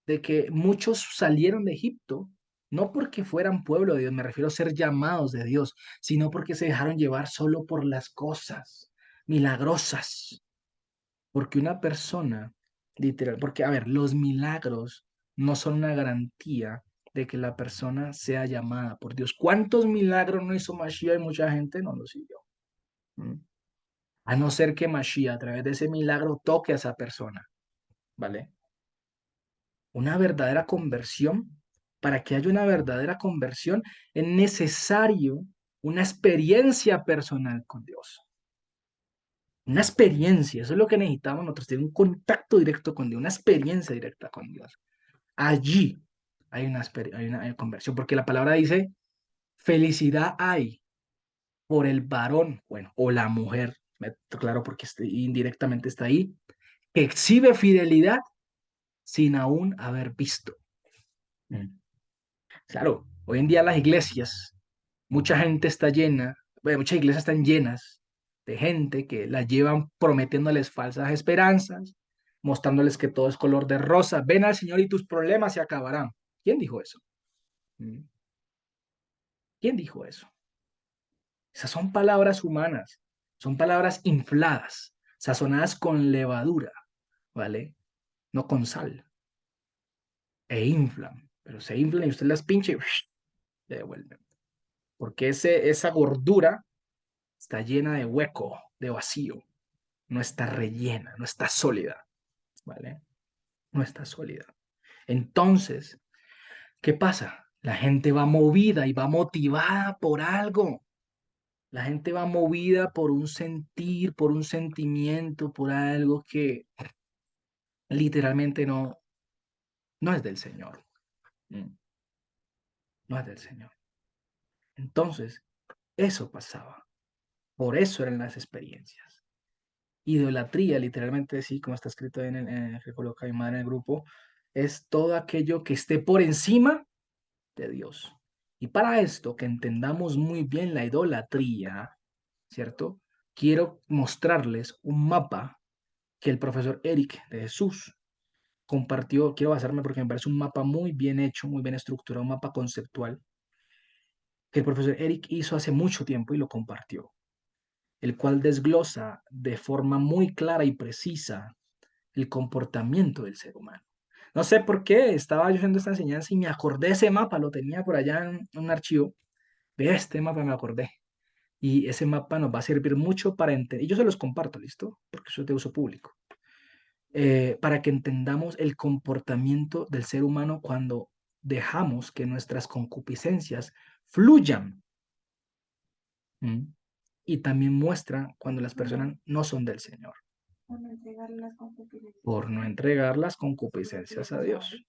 de que muchos salieron de Egipto, no porque fueran pueblo de Dios, me refiero a ser llamados de Dios, sino porque se dejaron llevar solo por las cosas milagrosas, porque una persona, literal, porque a ver, los milagros no son una garantía de que la persona sea llamada por Dios. ¿Cuántos milagros no hizo Mashiach y mucha gente no lo siguió? ¿Mm? A no ser que Mashiach a través de ese milagro toque a esa persona, ¿vale? Una verdadera conversión, para que haya una verdadera conversión, es necesario una experiencia personal con Dios. Una experiencia, eso es lo que necesitamos nosotros, tener un contacto directo con Dios, una experiencia directa con Dios. Allí hay una conversión, porque la palabra dice, felicidad hay por el varón, bueno, o la mujer, claro, porque indirectamente está ahí, que exhibe fidelidad sin aún haber visto. Mm. Claro, hoy en día las iglesias, mucha gente está llena, bueno, muchas iglesias están llenas de gente que las llevan prometiéndoles falsas esperanzas, mostrándoles que todo es color de rosa. Ven al Señor y tus problemas se acabarán. ¿Quién dijo eso? ¿Mm? ¿Quién dijo eso? Esas son palabras humanas, son palabras infladas, sazonadas con levadura, ¿vale? No con sal. E inflan, pero se inflan y usted las pinche y le devuelven. Porque esa gordura está llena de hueco, de vacío, no está rellena, no está sólida, ¿vale? No está sólida. Entonces, ¿qué pasa? La gente va movida y va motivada por algo. La gente va movida por un sentir, por un sentimiento, por algo que literalmente no es del Señor. Mm. No es del Señor. Entonces, eso pasaba. Por eso eran las experiencias. Idolatría, literalmente, sí, como está escrito en el que coloca mi madre en el grupo, es todo aquello que esté por encima de Dios. Y para esto, que entendamos muy bien la idolatría, ¿cierto? Quiero mostrarles un mapa que el profesor Eric de Jesús compartió. Quiero basarme porque me parece un mapa muy bien hecho, muy bien estructurado, un mapa conceptual que el profesor Eric hizo hace mucho tiempo y lo compartió, el cual desglosa de forma muy clara y precisa el comportamiento del ser humano. No sé por qué estaba yo haciendo esta enseñanza y me acordé de ese mapa, lo tenía por allá en un archivo. De este mapa me acordé. Y ese mapa nos va a servir mucho para entender. Y yo se los comparto, ¿listo? Porque eso es de uso público. Para que entendamos el comportamiento del ser humano cuando dejamos que nuestras concupiscencias fluyan. ¿Mm? Y también muestra cuando las personas no son del Señor. Por no entregar las concupiscencias a Dios.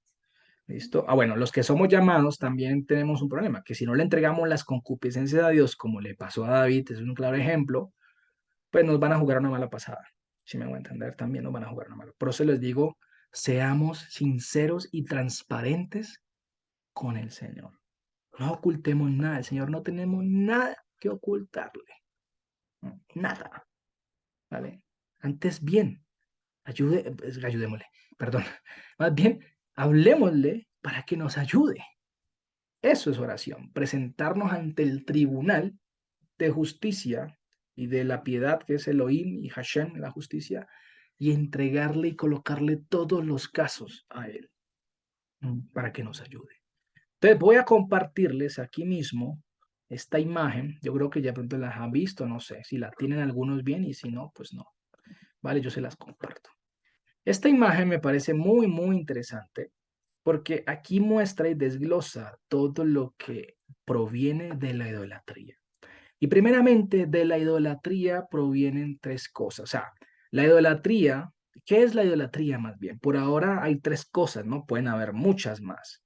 ¿Listo? Ah, bueno, los que somos llamados también tenemos un problema, que si no le entregamos las concupiscencias a Dios, como le pasó a David, es un claro ejemplo, pues nos van a jugar una mala pasada. Si me voy a entender, también nos van a jugar una mala. Por eso les digo, seamos sinceros y transparentes con el Señor. No ocultemos nada, el Señor no tenemos nada que ocultarle. Nada, ¿vale? Antes bien, ayudémosle, perdón. Más bien, hablemosle para que nos ayude. Eso es oración, presentarnos ante el tribunal de justicia y de la piedad, que es Elohim y Hashem, la justicia, y entregarle y colocarle todos los casos a él para que nos ayude. Entonces voy a compartirles aquí mismo esta imagen. Yo creo que ya pronto las han visto, no sé si la tienen algunos bien y si no, pues no. Vale, yo se las comparto. Esta imagen me parece muy, muy interesante porque aquí muestra y desglosa todo lo que proviene de la idolatría. Y primeramente de la idolatría provienen tres cosas. O sea, la idolatría, ¿qué es la idolatría más bien? Por ahora hay tres cosas, ¿no? Pueden haber muchas más,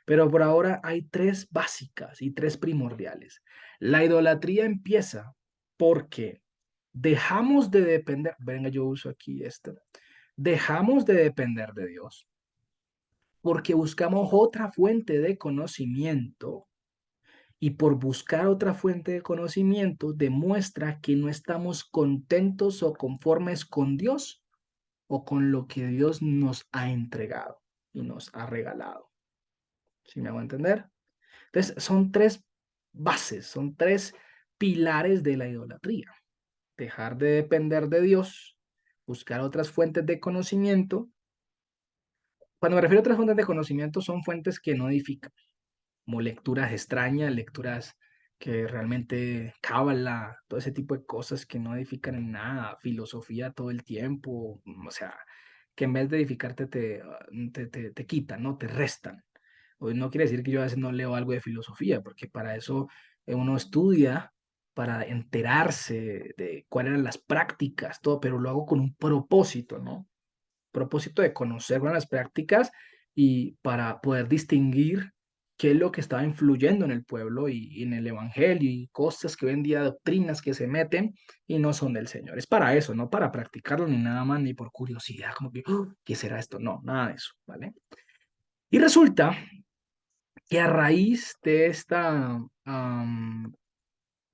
pero por ahora hay tres básicas y tres primordiales. La idolatría empieza porque dejamos de depender, venga, yo uso aquí esto, dejamos de depender de Dios porque buscamos otra fuente de conocimiento y por buscar otra fuente de conocimiento demuestra que no estamos contentos o conformes con Dios o con lo que Dios nos ha entregado y nos ha regalado. ¿Sí me hago entender? Entonces, son tres bases, son tres pilares de la idolatría. Dejar de depender de Dios, buscar otras fuentes de conocimiento. Cuando me refiero a otras fuentes de conocimiento, son fuentes que no edifican, como lecturas extrañas, lecturas que realmente cábala, todo ese tipo de cosas que no edifican en nada, filosofía todo el tiempo, o sea, que en vez de edificarte te quitan, ¿no? Te restan. O no quiere decir que yo a veces no leo algo de filosofía, porque para eso uno estudia, para enterarse de cuáles eran las prácticas, todo, pero lo hago con un propósito, ¿no? Propósito de conocer las prácticas y para poder distinguir qué es lo que estaba influyendo en el pueblo y en el evangelio y cosas que hoy en día, doctrinas que se meten y no son del Señor. Es para eso, no para practicarlo ni nada más, ni por curiosidad, como que, ¿qué será esto? No, nada de eso, ¿vale? Y resulta que a raíz de esta,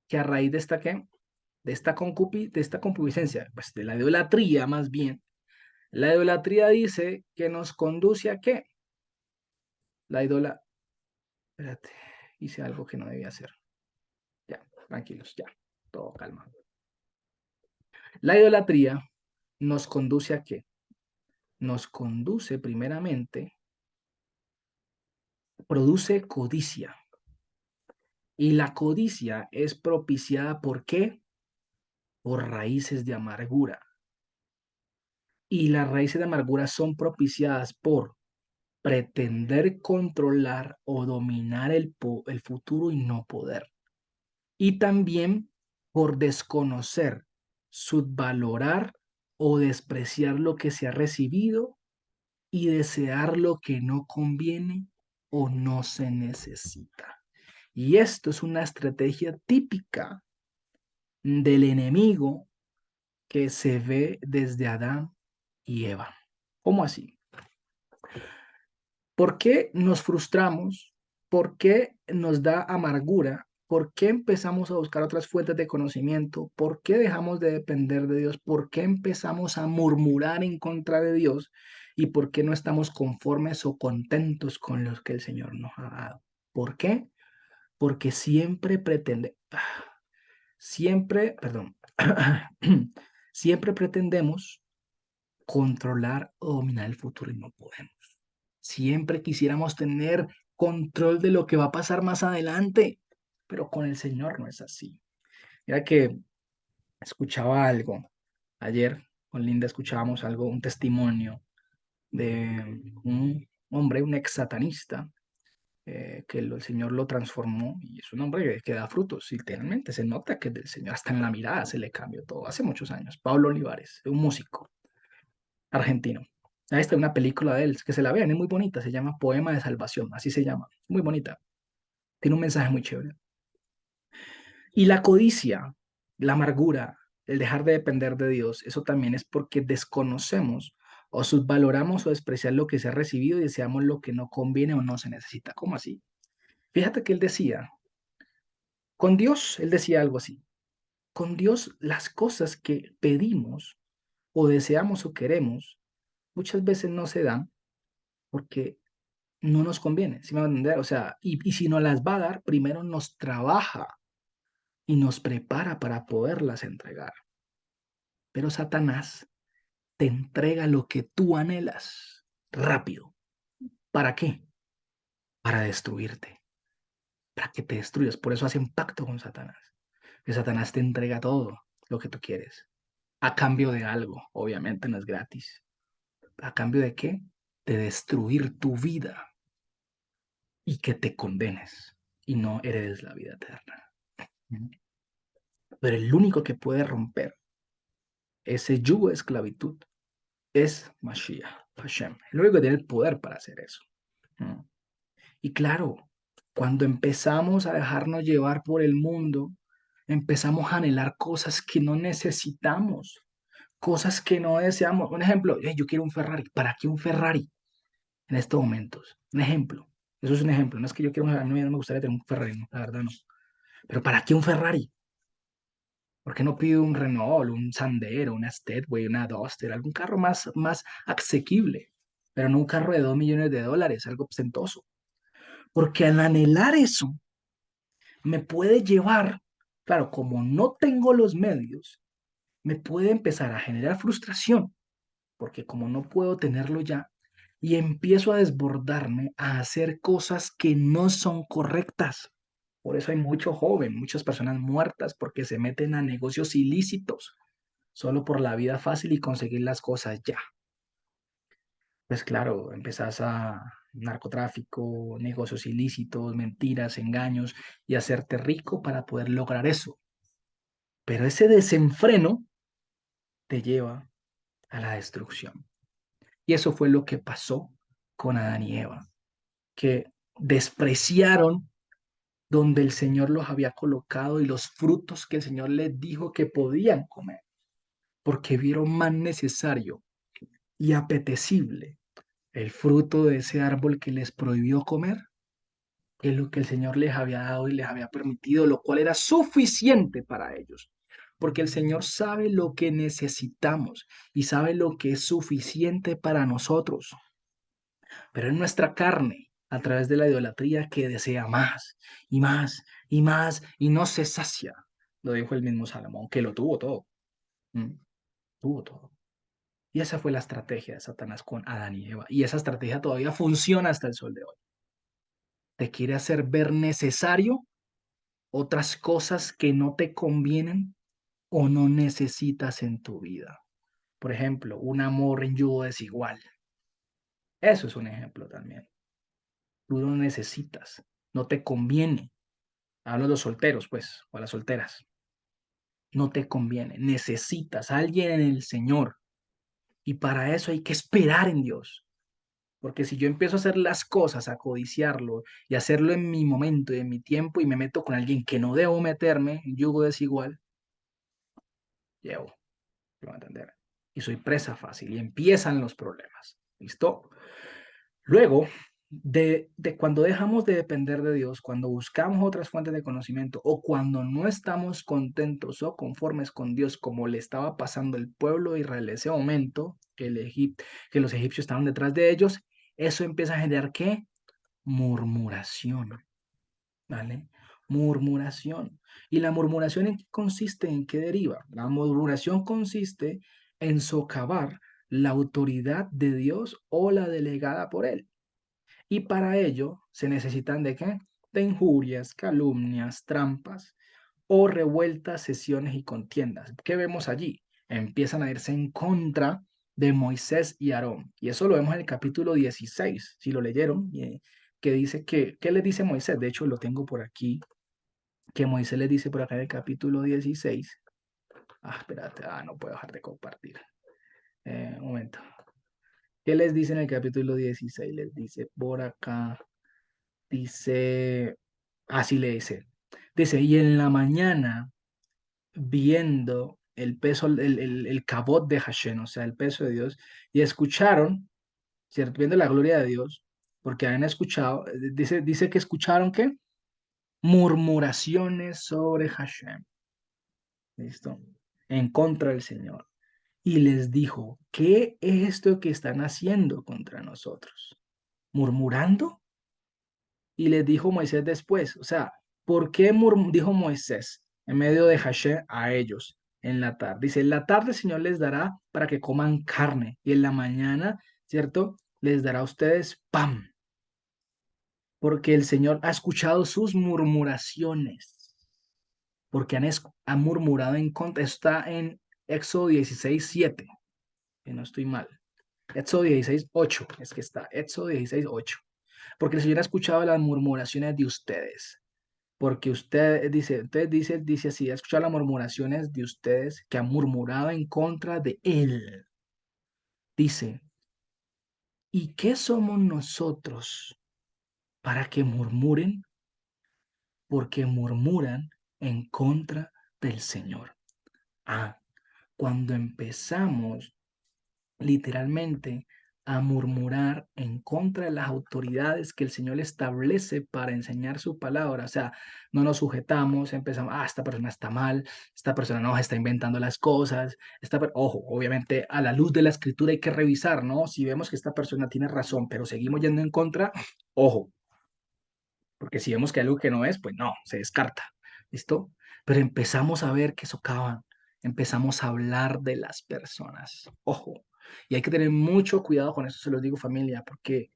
que a raíz de esta, ¿qué? De esta concupiscencia, pues de la idolatría más bien, la idolatría dice que nos conduce a ¿qué? La idola... Espérate, hice algo que no debía hacer. Ya, tranquilos, ya, todo calma. La idolatría nos conduce a ¿qué? Nos conduce primeramente, produce codicia. Y la codicia es propiciada ¿por qué? Por raíces de amargura. Y las raíces de amargura son propiciadas por pretender controlar o dominar el futuro y no poder. Y también por desconocer, subvalorar o despreciar lo que se ha recibido y desear lo que no conviene o no se necesita. Y esto es una estrategia típica del enemigo que se ve desde Adán y Eva. ¿Cómo así? ¿Por qué nos frustramos? ¿Por qué nos da amargura? ¿Por qué empezamos a buscar otras fuentes de conocimiento? ¿Por qué dejamos de depender de Dios? ¿Por qué empezamos a murmurar en contra de Dios? ¿Y por qué no estamos conformes o contentos con los que el Señor nos ha dado? ¿Por qué? Porque perdón, siempre pretendemos controlar o dominar el futuro y no podemos. Siempre quisiéramos tener control de lo que va a pasar más adelante, pero con el Señor no es así. Mira que escuchaba algo ayer, con Linda escuchábamos algo, un testimonio de un hombre, un ex satanista, que el Señor lo transformó y es un hombre que da frutos, literalmente se nota que es del Señor, hasta en la mirada se le cambió todo, hace muchos años. Pablo Olivares, un músico. argentino. Ahí está una película de él, que se la vean, es muy bonita, se llama Poema de Salvación, así se llama, muy bonita, tiene un mensaje muy chévere. Y la codicia, la amargura, el dejar de depender de Dios, eso también es porque desconocemos o subvaloramos o despreciamos lo que se ha recibido y deseamos lo que no conviene o no se necesita. ¿Cómo así? Fíjate que él decía, con Dios, él decía algo así, con Dios las cosas que pedimos o deseamos o queremos muchas veces no se dan porque no nos conviene, ¿sí me van a entender? O sea, y si nos las va a dar, primero nos trabaja y nos prepara para poderlas entregar. Pero Satanás te entrega lo que tú anhelas rápido. ¿Para qué? Para destruirte, para que te destruyas. Por eso hacen pacto con Satanás. Que Satanás te entrega todo lo que tú quieres. A cambio de algo, obviamente no es gratis. ¿A cambio de qué? De destruir tu vida y que te condenes y no heredes la vida eterna. Pero el único que puede romper ese yugo de esclavitud es Mashiach, Hashem. El único que tiene el poder para hacer eso. Y claro, cuando empezamos a dejarnos llevar por el mundo, empezamos a anhelar cosas que no necesitamos, cosas que no deseamos. Un ejemplo, yo quiero un Ferrari. ¿Para qué un Ferrari en estos momentos? Un ejemplo. Eso es un ejemplo. No es que yo quiera a mí no me gustaría tener un Ferrari, no, la verdad no. Pero ¿para qué un Ferrari? ¿Por qué no pido un Renault, un Sandero, una Stepway, una Duster, algún carro más asequible? Pero no un carro de $2 millones, algo ostentoso. Porque al anhelar eso, me puede llevar, claro, como no tengo los medios, me puede empezar a generar frustración, porque como no puedo tenerlo ya, y empiezo a desbordarme a hacer cosas que no son correctas. Por eso hay mucho joven, muchas personas muertas, porque se meten a negocios ilícitos, solo por la vida fácil y conseguir las cosas ya. Pues claro, empezás a narcotráfico, negocios ilícitos, mentiras, engaños y hacerte rico para poder lograr eso. Pero ese desenfreno te lleva a la destrucción. Y eso fue lo que pasó con Adán y Eva, que despreciaron donde el Señor los había colocado y los frutos que el Señor les dijo que podían comer, porque vieron más necesario y apetecible el fruto de ese árbol que les prohibió comer que lo que el Señor les había dado y les había permitido, lo cual era suficiente para ellos. Porque el Señor sabe lo que necesitamos y sabe lo que es suficiente para nosotros. Pero es nuestra carne, a través de la idolatría, que desea más y más y más y no se sacia. Lo dijo el mismo Salomón, que lo tuvo todo. ¿Mm? Tuvo todo. Y esa fue la estrategia de Satanás con Adán y Eva. Y esa estrategia todavía funciona hasta el sol de hoy. Te quiere hacer ver necesario otras cosas que no te convienen o no necesitas en tu vida. Por ejemplo, un amor en yugo desigual. Eso es un ejemplo también. Tú no necesitas, no te conviene. Hablo de los solteros, pues, o a las solteras. No te conviene. Necesitas a alguien en el Señor. Y para eso hay que esperar en Dios. Porque si yo empiezo a hacer las cosas, a codiciarlo y hacerlo en mi momento y en mi tiempo y me meto con alguien que no debo meterme, en yugo desigual, llevo. ¿Lo van a entender? Y soy presa fácil y empiezan los problemas. ¿Listo? Luego de cuando dejamos de depender de Dios, cuando buscamos otras fuentes de conocimiento o cuando no estamos contentos o conformes con Dios como le estaba pasando el pueblo de Israel en ese momento, que los egipcios estaban detrás de ellos, eso empieza a generar ¿qué? Murmuración. ¿Vale? Murmuración. ¿Y la murmuración en qué consiste? ¿En qué deriva? La murmuración consiste en socavar la autoridad de Dios o la delegada por él. Y para ello se necesitan de qué? De injurias, calumnias, trampas o revueltas, sesiones y contiendas. ¿Qué vemos allí? Empiezan a irse en contra de Moisés y Aarón. Y eso lo vemos en el capítulo 16, si lo leyeron, que dice que, ¿qué le dice Moisés? De hecho, lo tengo por aquí, que Moisés le dice por acá en el capítulo 16. Espérate, no puedo dejar de compartir. Un momento. ¿Qué les dice en el capítulo 16? Les dice por acá, dice, así le dice. Dice, y en la mañana, viendo el peso, el cabot de Hashem, o sea, el peso de Dios, y escucharon, ¿cierto? Viendo la gloria de Dios, porque habían escuchado, dice que escucharon, ¿qué? Murmuraciones sobre Hashem, ¿listo? En contra del Señor. Y les dijo, ¿qué es esto que están haciendo contra nosotros? ¿Murmurando? Y les dijo Moisés después, o sea, ¿por qué dijo Moisés en medio de Hashem a ellos en la tarde? Dice, en la tarde el Señor les dará para que coman carne y en la mañana, ¿cierto? Les dará a ustedes pan, porque el Señor ha escuchado sus murmuraciones, porque han murmurado en contra. Está en Éxodo 16:7, que no estoy mal. Éxodo 16:8, es que está, Éxodo 16:8. Porque el Señor ha escuchado las murmuraciones de ustedes. Porque usted dice, entonces dice así, ha escuchado las murmuraciones de ustedes que han murmurado en contra de Él. Dice, ¿y qué somos nosotros para que murmuren? Porque murmuran en contra del Señor. Ah, cuando empezamos literalmente a murmurar en contra de las autoridades que el Señor establece para enseñar su palabra. O sea, no nos sujetamos, empezamos, esta persona está mal, esta persona nos está inventando las cosas. Ojo, obviamente a la luz de la escritura hay que revisar, ¿no? Si vemos que esta persona tiene razón, pero seguimos yendo en contra, ojo, porque si vemos que hay algo que no es, pues no, se descarta. ¿Listo? Pero empezamos a ver que socavan, empezamos a hablar de las personas. Ojo, y hay que tener mucho cuidado con eso, se los digo familia, porque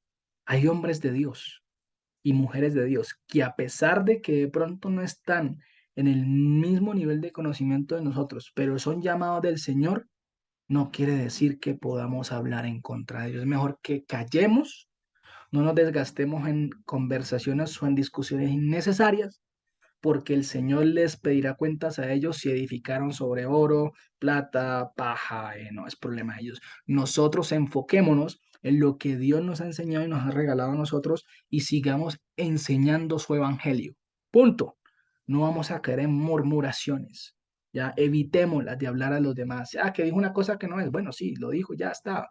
hay hombres de Dios y mujeres de Dios que a pesar de que de pronto no están en el mismo nivel de conocimiento de nosotros, pero son llamados del Señor, no quiere decir que podamos hablar en contra de ellos. Es mejor que callemos, no nos desgastemos en conversaciones o en discusiones innecesarias, porque el Señor les pedirá cuentas a ellos si edificaron sobre oro, plata, paja, no es problema de ellos. Nosotros enfoquémonos en lo que Dios nos ha enseñado y nos ha regalado a nosotros y sigamos enseñando su evangelio. Punto. No vamos a caer en murmuraciones. Ya evitémoslas de hablar a los demás. Que dijo una cosa que no es. Bueno, sí, lo dijo, ya está.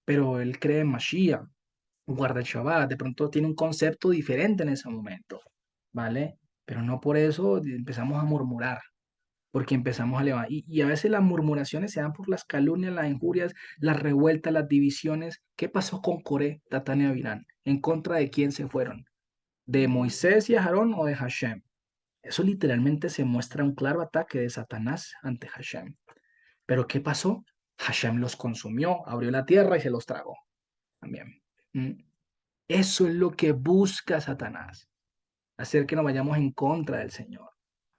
Pero él cree en Mashiach, guarda el Shabbat, de pronto tiene un concepto diferente en ese momento, ¿vale? Pero no por eso empezamos a murmurar, porque empezamos a levantar. Y a veces las murmuraciones se dan por las calumnias, las injurias, las revueltas, las divisiones. ¿Qué pasó con Coré, Datán y Abirán? ¿En contra de quién se fueron? ¿De Moisés y Aarón o de Hashem? Eso literalmente se muestra un claro ataque de Satanás ante Hashem. ¿Pero qué pasó? Hashem los consumió, abrió la tierra y se los tragó también. ¿Mm? Eso es lo que busca Satanás, hacer que nos vayamos en contra del Señor.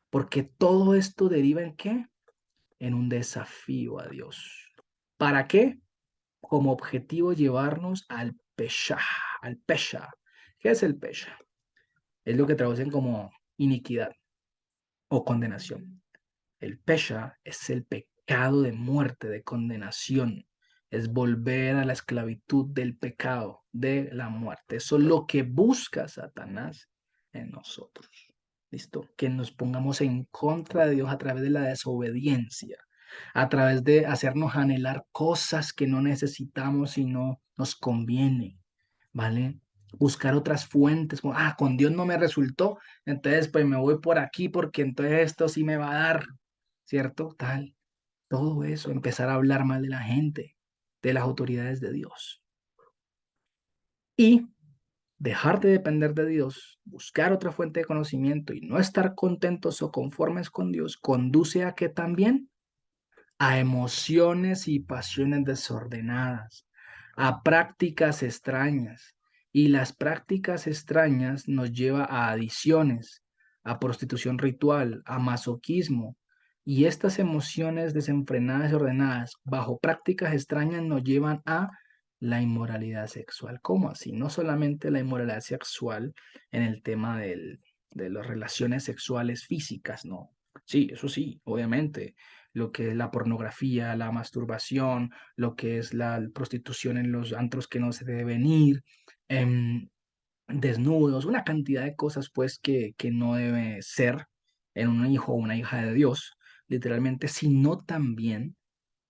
Porque todo esto deriva en qué? En un desafío a Dios. ¿Para qué? Como objetivo llevarnos al pesha, al pesha. ¿Qué es el pesha? Es lo que traducen como iniquidad o condenación. El pesha es el pecado de muerte, de condenación. Es volver a la esclavitud del pecado, de la muerte. Eso es lo que busca Satanás en nosotros. ¿Listo? Que nos pongamos en contra de Dios a través de la desobediencia, a través de hacernos anhelar cosas que no necesitamos y no nos conviene, ¿vale? Buscar otras fuentes, como, con Dios no me resultó, entonces pues me voy por aquí porque entonces esto sí me va a dar, ¿cierto? Tal, todo eso, empezar a hablar mal de la gente, de las autoridades de Dios. Y dejar de depender de Dios, buscar otra fuente de conocimiento y no estar contentos o conformes con Dios, conduce a que también a emociones y pasiones desordenadas, a prácticas extrañas. Y las prácticas extrañas nos lleva a adiciones, a prostitución ritual, a masoquismo. Y estas emociones desenfrenadas y ordenadas bajo prácticas extrañas nos llevan a la inmoralidad sexual. ¿Cómo así? No solamente la inmoralidad sexual en el tema de las relaciones sexuales físicas, no, Sí, eso sí, obviamente. Lo que es la pornografía, la masturbación, lo que es la prostitución en los antros que no se deben ir, em, desnudos, una cantidad de cosas pues que no debe ser en un hijo o una hija de Dios, literalmente, sino también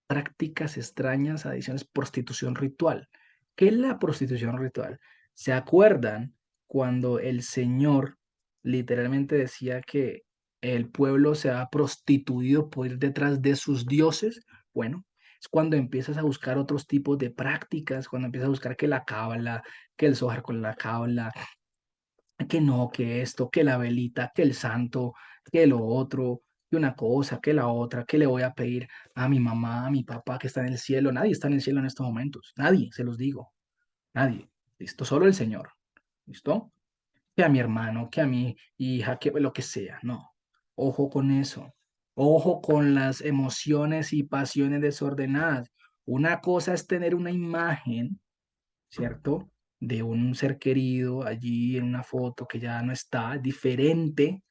prácticas extrañas, adicciones, prostitución ritual. ¿Qué es la prostitución ritual? ¿Se acuerdan cuando el Señor literalmente decía que el pueblo se ha prostituido por ir detrás de sus dioses? Bueno, es cuando empiezas a buscar otros tipos de prácticas, cuando empiezas a buscar que la cábala, que el sojar con la cábala, que no, que esto, que la velita, que el santo, que lo otro, que una cosa, que la otra, que le voy a pedir a mi mamá, a mi papá que está en el cielo. Nadie está en el cielo en estos momentos. Nadie, se los digo. Nadie. ¿Listo? Solo el Señor. ¿Listo? Que a mi hermano, que a mi hija, que lo que sea. No. Ojo con eso. Ojo con las emociones y pasiones desordenadas. Una cosa es tener una imagen, ¿cierto? De un ser querido allí en una foto que ya no está, diferente,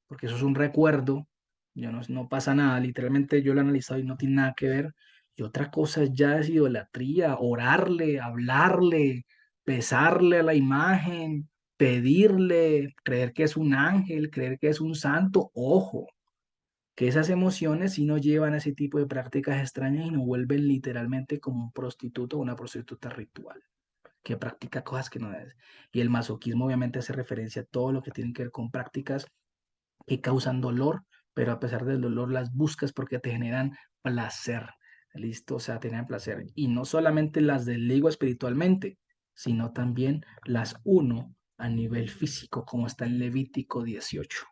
porque eso es un recuerdo, ya no, no pasa nada, literalmente yo lo he analizado y no tiene nada que ver. Y otra cosa ya es idolatría, orarle, hablarle, besarle a la imagen, pedirle, creer que es un ángel, creer que es un santo, ojo. Que esas emociones sí nos llevan a ese tipo de prácticas extrañas y nos vuelven literalmente como un prostituto o una prostituta ritual que practica cosas que no debes. Y el masoquismo obviamente hace referencia a todo lo que tiene que ver con prácticas que causan dolor, pero a pesar del dolor las buscas porque te generan placer. ¿Listo? O sea, te generan placer. Y no solamente las desligo espiritualmente, sino también las uno a nivel físico, como está en Levítico 18,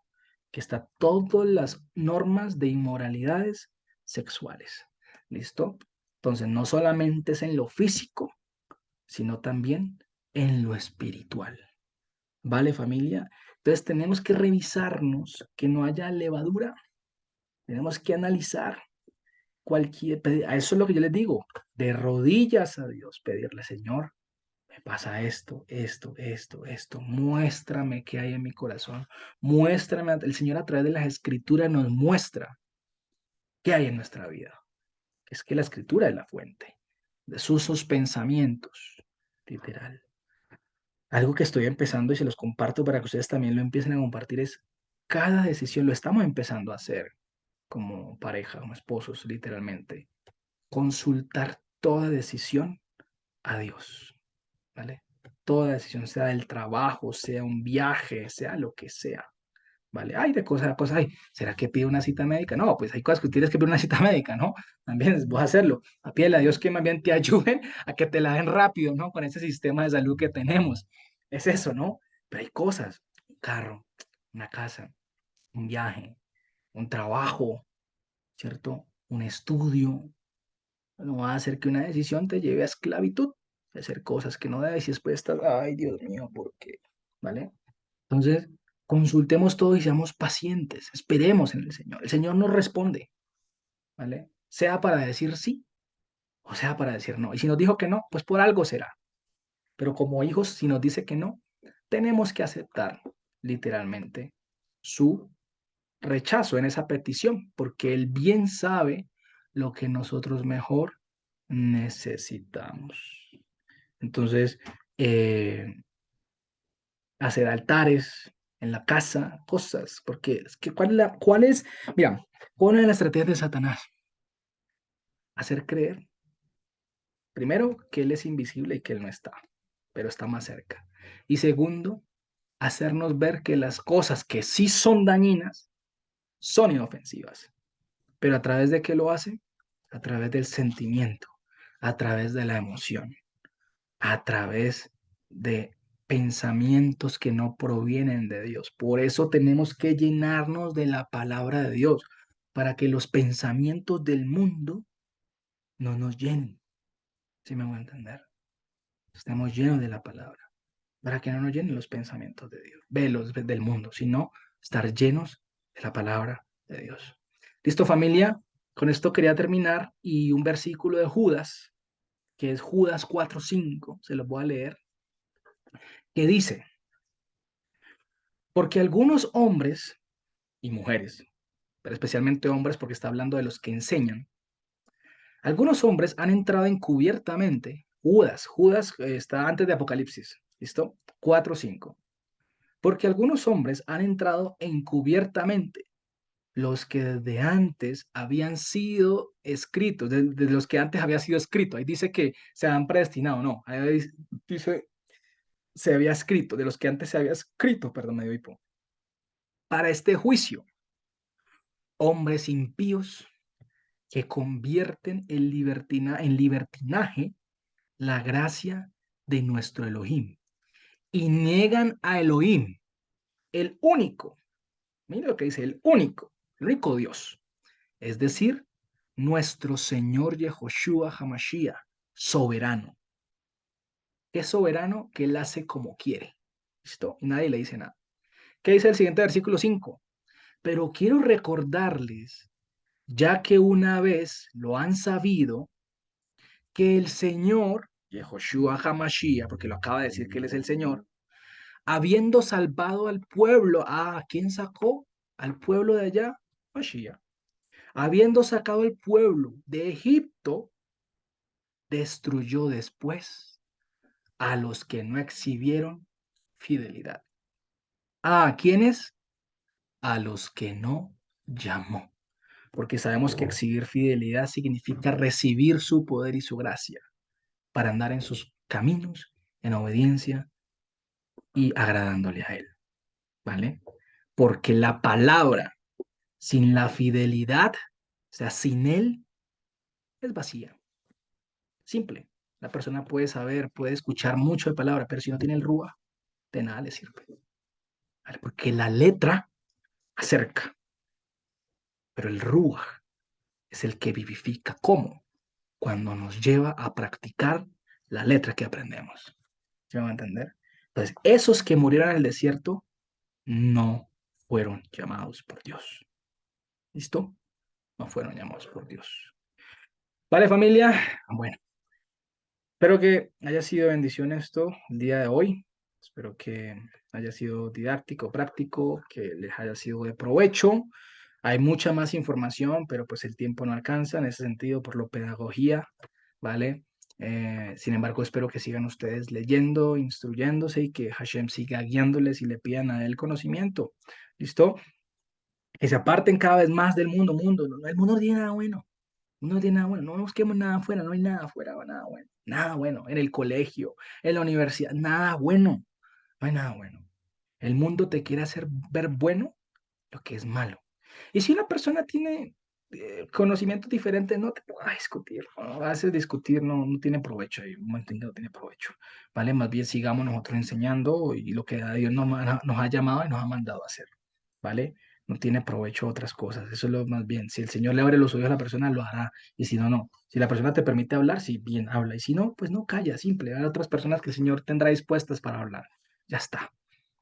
que está todas las normas de inmoralidades sexuales. ¿Listo? Entonces, no solamente es en lo físico, sino también en lo espiritual. ¿Vale, familia? Entonces tenemos que revisarnos que no haya levadura, tenemos que analizar a eso es lo que yo les digo, de rodillas a Dios, pedirle, Señor, me pasa esto, muéstrame qué hay en mi corazón, muéstrame, el Señor a través de las escrituras nos muestra qué hay en nuestra vida. Es que la escritura es la fuente de sus pensamientos, literal. Algo que estoy empezando y se los comparto para que ustedes también lo empiecen a compartir es cada decisión, lo estamos empezando a hacer como pareja, como esposos, literalmente. Consultar toda decisión a Dios, ¿vale? Toda decisión, sea del trabajo, sea un viaje, sea lo que sea, ¿vale? Hay de cosas a cosas, hay. ¿Será que pide una cita médica? No, pues hay cosas que tienes que pedir una cita médica, ¿no? También vos hacerlo. A pídele a Dios que más bien te ayuden a que te la den rápido, ¿no? Con ese sistema de salud que tenemos. Es eso, ¿no? Pero hay cosas, un carro, una casa, un viaje, un trabajo, ¿cierto? Un estudio. No va a hacer que una decisión te lleve a esclavitud, a hacer cosas que no debes y después estás, ay, Dios mío, ¿por qué? ¿Vale? Entonces, consultemos todo y seamos pacientes, esperemos en el Señor. El Señor nos responde, ¿vale? Sea para decir sí o sea para decir no. Y si nos dijo que no, pues por algo será. Pero como hijos, si nos dice que no, tenemos que aceptar literalmente su rechazo en esa petición, porque Él bien sabe lo que nosotros mejor necesitamos. Entonces, eh, hacer altares en la casa, cosas, porque es que cuál es, mira, una de las estrategias de Satanás, hacer creer, primero, que Él es invisible y que Él no está, pero está más cerca. Y segundo, hacernos ver que las cosas que sí son dañinas son inofensivas. Pero ¿a través de qué lo hace? A través del sentimiento, a través de la emoción, a través de pensamientos que no provienen de Dios. Por eso tenemos que llenarnos de la palabra de Dios, para que los pensamientos del mundo no nos llenen. ¿Sí me voy a entender? Estamos llenos de la palabra, para que no nos llenen los pensamientos de Dios, velos del mundo, sino estar llenos de la palabra de Dios. ¿Listo, familia? Con esto quería terminar y un versículo de Judas, que es Judas 4:5, se los voy a leer, que dice, porque algunos hombres y mujeres, pero especialmente hombres porque está hablando de los que enseñan. Algunos hombres han entrado encubiertamente. Judas está antes de Apocalipsis, ¿listo? 4:5. Porque algunos hombres han entrado encubiertamente, los que desde antes habían sido escritos, de los que antes había sido escrito. Ahí dice que se han predestinado, no. Ahí dice se había escrito, de los que antes se había escrito, perdón, me dio hipo, para este juicio, hombres impíos que convierten en libertinaje la gracia de nuestro Elohim y niegan a Elohim, el único, mira lo que dice, el único Dios, es decir, nuestro Señor Yehoshua Hamashiach, soberano. ¿Qué es soberano? Que él hace como quiere. ¿Listo? Y nadie le dice nada. ¿Qué dice el siguiente versículo 5? Pero quiero recordarles, ya que una vez lo han sabido, que el Señor, Yehoshua Hamashiach, porque lo acaba de decir que Él es el Señor, habiendo salvado al pueblo, ¿a quién sacó? Al pueblo de allá, Mashiach. Habiendo sacado el pueblo de Egipto, destruyó después a los que no exhibieron fidelidad. ¿A quiénes? A los que no llamó. Porque sabemos que exhibir fidelidad significa recibir su poder y su gracia para andar en sus caminos, en obediencia y agradándole a Él, ¿vale? Porque la palabra sin la fidelidad, o sea, sin Él, es vacía, simple. La persona puede saber, puede escuchar mucho de palabra, pero si no tiene el rúa, de nada le sirve, ¿vale? Porque la letra acerca, pero el rúa es el que vivifica. ¿Cómo? Cuando nos lleva a practicar la letra que aprendemos. ¿Se me va a entender? Entonces, esos que murieron en el desierto no fueron llamados por Dios. ¿Listo? No fueron llamados por Dios. Vale, familia. Bueno, espero que haya sido de bendición esto el día de hoy. Espero que haya sido didáctico, práctico, que les haya sido de provecho. Hay mucha más información, pero pues el tiempo no alcanza en ese sentido por lo pedagogía, ¿vale? Sin embargo, espero que sigan ustedes leyendo, instruyéndose y que Hashem siga guiándoles y le pidan a él conocimiento. ¿Listo? Que se aparten cada vez más del mundo. El mundo no tiene nada bueno. No tiene nada bueno. No busquemos nada afuera. No hay nada afuera, nada bueno. Nada bueno. En el colegio, en la universidad, nada bueno. No hay nada bueno. El mundo te quiere hacer ver bueno lo que es malo. Y si una persona tiene conocimientos diferentes, no te puedas discutir. ¿No? A veces discutir no tiene provecho. Hay un momento en que no tiene provecho. ¿Vale? Más bien sigamos nosotros enseñando y lo que Dios nos ha llamado y nos ha mandado a hacer. ¿Vale? No tiene provecho otras cosas. Eso es lo más bien. Si el Señor le abre los oídos a la persona, lo hará. Y si no, no. Si la persona te permite hablar, sí, bien, habla. Y si no, pues no calla, simple. Hay otras personas que el Señor tendrá dispuestas para hablar. Ya está.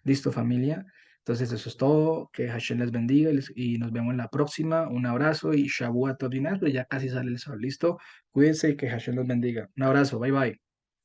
Listo, familia. Entonces, eso es todo. Que Hashem les bendiga y nos vemos en la próxima. Un abrazo y Shavuot Tov Dinah, pero ya casi sale el sol. Listo. Cuídense y que Hashem los bendiga. Un abrazo. Bye, bye.